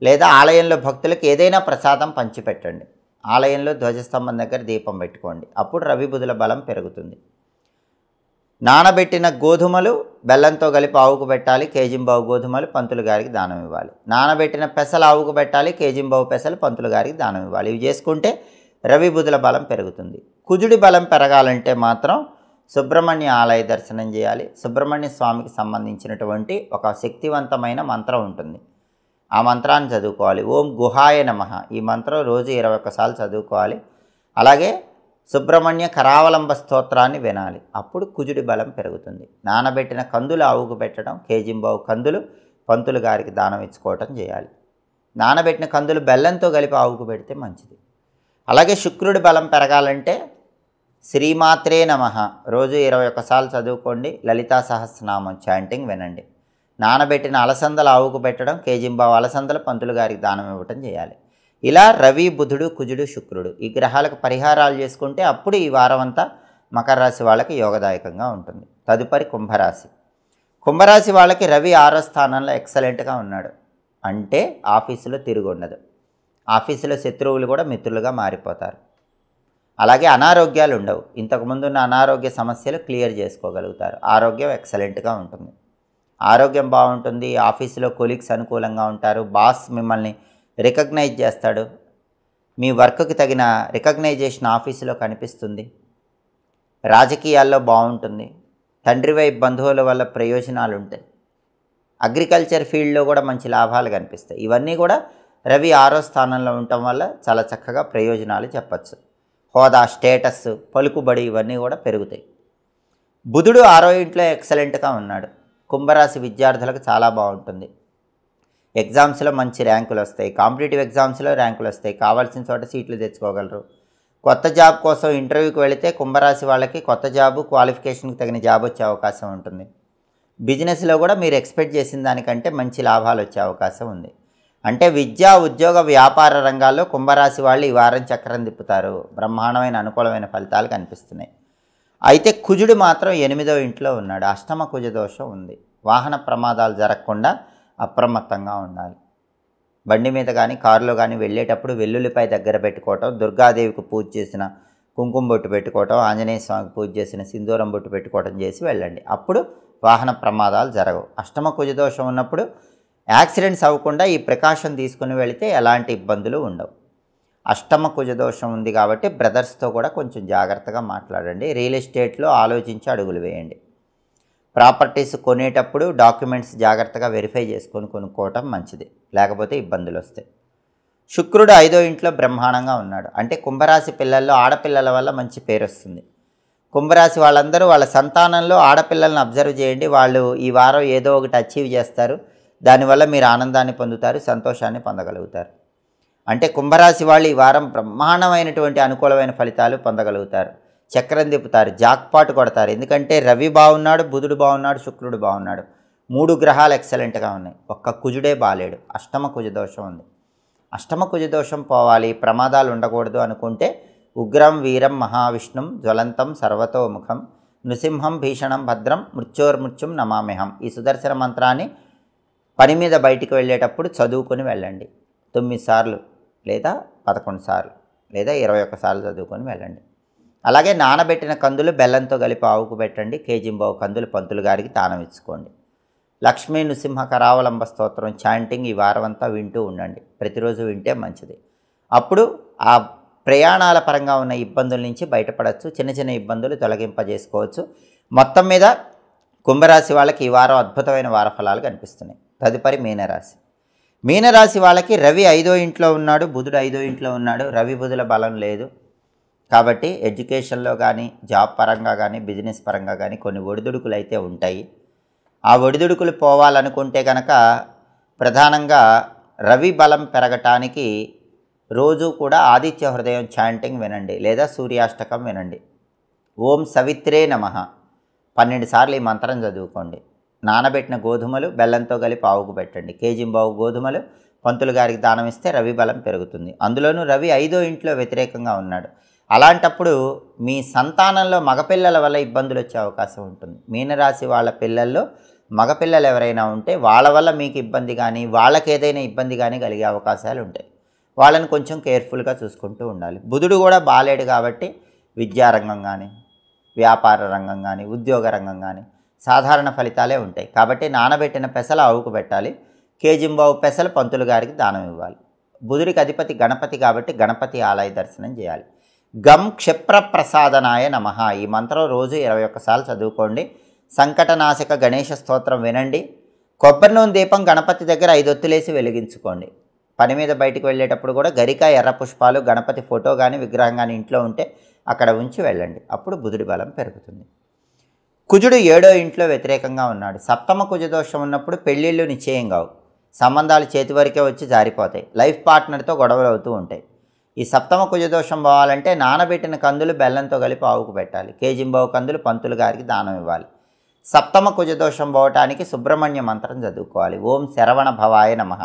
లేదా ఆలయంలో భక్తులకు ఏదైనా ప్రసాదం పంచిపెట్టండి. ఆలయంలో ధ్వజస్తంభం దగ్గర దీపం పెట్టుకోండి. అప్పుడు రవి, బుధుల బలం పెరుగుతుంది. నానబెట్టిన గోధుమలు బెల్లంతో కలిపి ఆవుకు పెట్టాలి. కేజింబావు గోధుమలు పంతులు గారికి దానం ఇవ్వాలి. నానబెట్టిన పెసలు ఆవుకు పెట్టాలి. కేజింబావు పెసలు పంతులు గారికి దానం ఇవ్వాలి. ఇవి చేసుకుంటే రవి, బుధుల బలం పెరుగుతుంది. కుజుడి బలం పెరగాలంటే మాత్రం సుబ్రహ్మణ్య ఆలయ దర్శనం చేయాలి. సుబ్రహ్మణ్య స్వామికి సంబంధించినటువంటి ఒక శక్తివంతమైన మంత్రం ఉంటుంది. ఆ మంత్రాన్ని చదువుకోవాలి. ఓం గుహాయ నమః ఈ మంత్రం రోజు 21 సార్లు చదువుకోవాలి. అలాగే సుబ్రహ్మణ్య కరావలంబ స్తోత్రాన్ని వినాలి. అప్పుడు కుజుడి బలం పెరుగుతుంది. నానబెట్టిన కందులు ఆవుకు పెట్టడం, కేజింబావు కందులు పంతులు గారికి దానం ఇచ్చుకోవటం చేయాలి. నానబెట్టిన కందులు బెల్లంతో కలిపి ఆవుకు పెడితే మంచిది. అలాగే శుక్రుడి బలం పెరగాలంటే శ్రీమాత్రే నమః రోజు 21 సార్లు చదువుకోండి. లలితా సహస్రనామం చాంటింగ్ వినండి. నానబెట్టిన అలసందలు ఆవుకు పెట్టడం, కేజింబావు అలసందలు పంతులు గారికి దానం ఇవ్వటం చేయాలి. ఇలా రవి, బుధుడు, కుజుడు, శుక్రుడు ఈ గ్రహాలకు పరిహారాలు చేసుకుంటే అప్పుడు ఈ వారం అంతా మకర రాశి వాళ్ళకి యోగదాయకంగా ఉంటుంది. తదుపరి కుంభరాశి. కుంభరాశి వాళ్ళకి రవి 6వ స్థానంలో ఎక్సలెంట్గా ఉన్నాడు. అంటే ఆఫీసులో తిరుగు ఉండదు. ఆఫీసులో శత్రువులు కూడా మిత్రులుగా మారిపోతారు. అలాగే అనారోగ్యాలు ఉండవు. ఇంతకుముందున్న అనారోగ్య సమస్యలు క్లియర్ చేసుకోగలుగుతారు. ఆరోగ్యం ఎక్సలెంట్గా ఉంటుంది. ఆరోగ్యం బాగుంటుంది. ఆఫీసులో కొలీగ్స్ అనుకూలంగా ఉంటారు. బాస్ మిమ్మల్ని రికగ్నైజ్ చేస్తాడు. మీ వర్క్కి తగిన రికగ్నైజేషన్ ఆఫీసులో కనిపిస్తుంది. రాజకీయాల్లో బాగుంటుంది. తండ్రి వైపు బంధువుల వల్ల ప్రయోజనాలు ఉంటాయి. అగ్రికల్చర్ ఫీల్డ్లో కూడా మంచి లాభాలు కనిపిస్తాయి. ఇవన్నీ కూడా రవి 6వ స్థానంలో ఉండటం వల్ల చాలా చక్కగా ప్రయోజనాలు చెప్పచ్చు. హోదా, స్టేటస్, పలుకుబడి ఇవన్నీ కూడా పెరుగుతాయి. బుధుడు 6వ ఇంట్లో ఎక్సలెంట్గా ఉన్నాడు. కుంభరాశి విద్యార్థులకు చాలా బాగుంటుంది. ఎగ్జామ్స్లో మంచి ర్యాంకులు వస్తాయి. కాంపిటేటివ్ ఎగ్జామ్స్లో ర్యాంకులు వస్తాయి. కావాల్సిన చోట సీట్లు తెచ్చుకోగలరు. కొత్త జాబ్ కోసం ఇంటర్వ్యూకి వెళితే కుంభరాశి వాళ్ళకి కొత్త జాబు, క్వాలిఫికేషన్కి తగిన జాబ్ వచ్చే అవకాశం ఉంటుంది. బిజినెస్లో కూడా మీరు ఎక్స్పెక్ట్ చేసిన దానికంటే మంచి లాభాలు వచ్చే అవకాశం ఉంది. అంటే విద్యా, ఉద్యోగ, వ్యాపార రంగాల్లో కుంభరాశి వాళ్ళు ఈ వారం చక్రం తిప్పుతారు. బ్రహ్మాండమైన అనుకూలమైన ఫలితాలు కనిపిస్తున్నాయి. అయితే కుజుడు మాత్రం 8వ ఇంట్లో ఉన్నాడు. అష్టమ కుజ దోషం ఉంది. వాహన ప్రమాదాలు జరగకుండా అప్రమత్తంగా ఉండాలి. బండి మీద కానీ కారులో కానీ వెళ్ళేటప్పుడు వెల్లుల్లిపై దగ్గర పెట్టుకోవటం, దుర్గాదేవికి పూజ చేసిన కుంకుమ బొట్టు పెట్టుకోవటం, ఆంజనేయ స్వామికి పూజ చేసిన సింధూరం బొట్టు పెట్టుకోవటం చేసి వెళ్ళండి. అప్పుడు వాహన ప్రమాదాలు జరగవు. అష్టమ కుజదోషం ఉన్నప్పుడు యాక్సిడెంట్స్ అవ్వకుండా ఈ ప్రికాషన్ తీసుకుని వెళితే ఎలాంటి ఇబ్బందులు ఉండవు. అష్టమ కుజదోషం ఉంది కాబట్టి బ్రదర్స్తో కూడా కొంచెం జాగ్రత్తగా మాట్లాడండి. రియల్ ఎస్టేట్లో ఆలోచించి అడుగులు వేయండి. ప్రాపర్టీస్ కొనేటప్పుడు డాక్యుమెంట్స్ జాగ్రత్తగా వెరిఫై చేసుకొని కొనుక్కోవటం మంచిది. లేకపోతే ఇబ్బందులు వస్తాయి. శుక్రుడు 5వ ఇంట్లో బ్రహ్మాండంగా ఉన్నాడు. అంటే కుంభరాశి పిల్లల్లో ఆడపిల్లల వల్ల మంచి పేరు వస్తుంది. కుంభరాశి వాళ్ళందరూ వాళ్ళ సంతానంలో ఆడపిల్లలను అబ్జర్వ్ చేయండి. వాళ్ళు ఈ వారం ఏదో ఒకటి అచీవ్ చేస్తారు. దానివల్ల మీరు ఆనందాన్ని పొందుతారు, సంతోషాన్ని పొందగలుగుతారు. అంటే కుంభరాశి వాళ్ళు ఈ వారం బ్రహ్మాండమైనటువంటి అనుకూలమైన ఫలితాలు పొందగలుగుతారు. చక్రం తిప్పుతారు, జాక్పాట్ కొడతారు. ఎందుకంటే రవి బాగున్నాడు, బుధుడు బాగున్నాడు, శుక్రుడు బాగున్నాడు. 3 గ్రహాలు ఎక్సలెంట్గా ఉన్నాయి. ఒక్క కుజుడే బాలేడు. అష్టమ కుజదోషం ఉంది. అష్టమ కుజదోషం పోవాలి, ప్రమాదాలు ఉండకూడదు అనుకుంటే ఉగ్రం వీరం మహావిష్ణుం జ్వలంతం సర్వతోముఖం నృసింహం భీషణం భద్రం మృత్యోర్మృత్యుం నమామ్యహం ఈ సుదర్శన మంత్రాన్ని పని మీద బయటికి వెళ్ళేటప్పుడు చదువుకొని వెళ్ళండి. 9 సార్లు లేదా 11 సార్లు లేదా 21 సార్లు చదువుకొని వెళ్ళండి. అలాగే నానబెట్టిన కందులు బెల్లంతో కలిపి ఆవుకు పెట్టండి. కేజింబావు కందులు పంతులు గారికి దానం ఇచ్చుకోండి. లక్ష్మీ నృసింహ కరావలంబ స్తోత్రం చాంటింగ్ ఈ వారం అంతా వింటూ ఉండండి. ప్రతిరోజు వింటే మంచిది. అప్పుడు ఆ ప్రయాణాల పరంగా ఉన్న ఇబ్బందుల నుంచి బయటపడవచ్చు. చిన్న చిన్న ఇబ్బందులు తొలగింపజేసుకోవచ్చు. మొత్తం మీద కుంభరాశి వాళ్ళకి ఈ వారం అద్భుతమైన వార ఫలాలు కనిపిస్తున్నాయి. తదుపరి మీనరాశి. మీనరాశి వాళ్ళకి రవి 5వ ఇంట్లో ఉన్నాడు, బుధుడు 5వ ఇంట్లో ఉన్నాడు. రవి బుధుల బలం లేదు కాబట్టి ఎడ్యుకేషన్లో కానీ, జాబ్ పరంగా కానీ, బిజినెస్ పరంగా కానీ కొన్ని ఒడిదుడుకులు అయితే ఉంటాయి. ఆ ఒడిదుడుకులు పోవాలనుకుంటే కనుక ప్రధానంగా రవి బలం పెరగటానికి రోజు కూడా ఆదిత్య హృదయం చాంటింగ్ వినండి లేదా సూర్యాష్టకం వినండి. ఓం సవిత్రే నమః 12 సార్లు ఈ మంత్రం చదువుకోండి. నానబెట్టిన గోధుమలు బెల్లంతో కలిపి ఆవుకు పెట్టండి. కేజింబావు గోధుమలు పంతులు గారికి దానం ఇస్తే రవి బలం పెరుగుతుంది. అందులోనూ రవి 5వ ఇంట్లో వ్యతిరేకంగా ఉన్నాడు. అలాంటప్పుడు మీ సంతానంలో మగపిల్లల వల్ల ఇబ్బందులు వచ్చే అవకాశం ఉంటుంది. మీనరాశి వాళ్ళ పిల్లల్లో మగపిల్లలు ఎవరైనా ఉంటే వాళ్ళ వల్ల మీకు ఇబ్బంది కానీ, వాళ్ళకి ఏదైనా ఇబ్బంది కానీ కలిగే అవకాశాలు ఉంటాయి. వాళ్ళని కొంచెం కేర్ఫుల్గా చూసుకుంటూ ఉండాలి. బుధుడు కూడా బాలేడు కాబట్టి విద్యారంగం కానీ, వ్యాపార రంగం కానీ, ఉద్యోగ రంగం కానీ సాధారణ ఫలితాలే ఉంటాయి. కాబట్టి నానబెట్టిన పెసలు ఆవుకు పెట్టాలి. కేజింబావు పెసలు పంతులు గారికి దానం ఇవ్వాలి. బుధుడికి అధిపతి గణపతి కాబట్టి గణపతి ఆలయ దర్శనం చేయాలి. గం క్షిప్రప్రసాదనాయ నమః ఈ మంత్రం రోజు 21 సార్లు చదువుకోండి. సంకటనాశక గణేష స్తోత్రం వినండి. కొబ్బరి నూనె దీపం గణపతి దగ్గర 5 ఒత్తులేసి వెలిగించుకోండి. పని మీద బయటికి వెళ్ళేటప్పుడు కూడా గరిక, ఎర్ర పుష్పాలు, గణపతి ఫోటో కానీ విగ్రహం కానీ ఇంట్లో ఉంటే అక్కడ ఉంచి వెళ్ళండి. అప్పుడు బుధుడి బలం పెరుగుతుంది. కుజుడు 7వ ఇంట్లో వ్యతిరేకంగా ఉన్నాడు. సప్తమ కుజదోషం ఉన్నప్పుడు పెళ్ళిళ్ళు నిశ్చయం కావు, సంబంధాలు చేతి వరకే వచ్చి జారిపోతాయి, లైఫ్ పార్ట్నర్తో గొడవలు అవుతూ ఉంటాయి. ఈ సప్తమ కుజదోషం పోవాలంటే నానబెట్టిన కందులు బెల్లంతో కలిపి ఆవుకు పెట్టాలి. కేజింబావు కందులు పంతులు గారికి దానం ఇవ్వాలి. సప్తమ కుజదోషం పోవటానికి సుబ్రహ్మణ్య మంత్రం చదువుకోవాలి. ఓం శరవణ భవాయ నమః.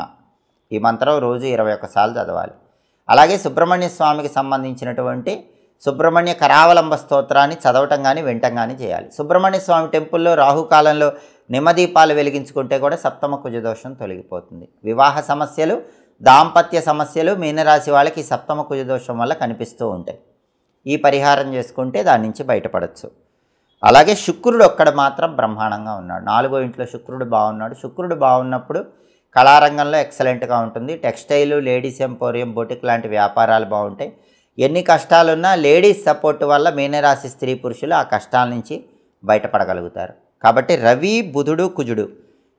ఈ మంత్రం రోజు 21 సార్లు చదవాలి. అలాగే సుబ్రహ్మణ్య స్వామికి సంబంధించినటువంటి సుబ్రహ్మణ్య కరావలంబ స్తోత్రాన్ని చదవటం కానీ వినటం కానీ చేయాలి. సుబ్రహ్మణ్య స్వామి టెంపుల్లో రాహుకాలంలో నిమ్మదీపాలు వెలిగించుకుంటే కూడా సప్తమ కుజదోషం తొలగిపోతుంది. వివాహ సమస్యలు, దాంపత్య సమస్యలు మీనరాశి వాళ్ళకి ఈ సప్తమ కుజదోషం వల్ల కనిపిస్తూ ఉంటాయి. ఈ పరిహారం చేసుకుంటే దాని నుంచి బయటపడవచ్చు. అలాగే శుక్రుడు ఒక్కడ మాత్రం బ్రహ్మాండంగా ఉన్నాడు. 4వ ఇంట్లో శుక్రుడు బాగున్నాడు. శుక్రుడు బాగున్నప్పుడు కళారంగంలో ఎక్సలెంట్గా ఉంటుంది. టెక్స్టైలు, లేడీస్ ఎంపోరియం, బొటిక్ లాంటి వ్యాపారాలు బాగుంటాయి. ఎన్ని కష్టాలున్నా లేడీస్ సపోర్ట్ వల్ల మీనరాశి స్త్రీ పురుషులు ఆ కష్టాల నుంచి బయటపడగలుగుతారు. కాబట్టి రవి, బుధుడు, కుజుడు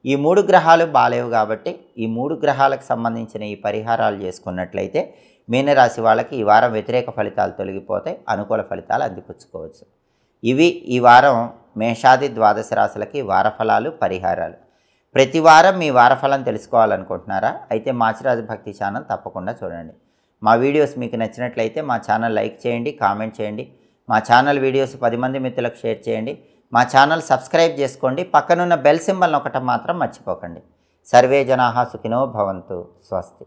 ఈ 3 గ్రహాలు బాలేవు. కాబట్టి ఈ 3 గ్రహాలకు సంబంధించిన ఈ పరిహారాలు చేసుకున్నట్లయితే మీనరాశి వాళ్ళకి ఈ వారం వ్యతిరేక ఫలితాలు తొలగిపోతాయి, అనుకూల ఫలితాలు అందిపుచ్చుకోవచ్చు. ఇవి ఈ వారం మేషాది ద్వాదశ రాశులకి వారఫలాలు, పరిహారాలు. ప్రతి వారం మీ వారఫలం తెలుసుకోవాలనుకుంటున్నారా? అయితే మాచిరాజు భక్తి ఛానల్ తప్పకుండా చూడండి. మా వీడియోస్ మీకు నచ్చినట్లయితే మా ఛానల్ లైక్ చేయండి, కామెంట్ చేయండి. మా ఛానల్ వీడియోస్ 10 మంది మిత్రులకు షేర్ చేయండి. మా ఛానల్ సబ్స్క్రైబ్ చేసుకోండి. పక్కనున్న బెల్ సింబల్ నొక్కటం మాత్రం మర్చిపోకండి. సర్వే జనాః సుఖినో భవంతు. స్వస్తి.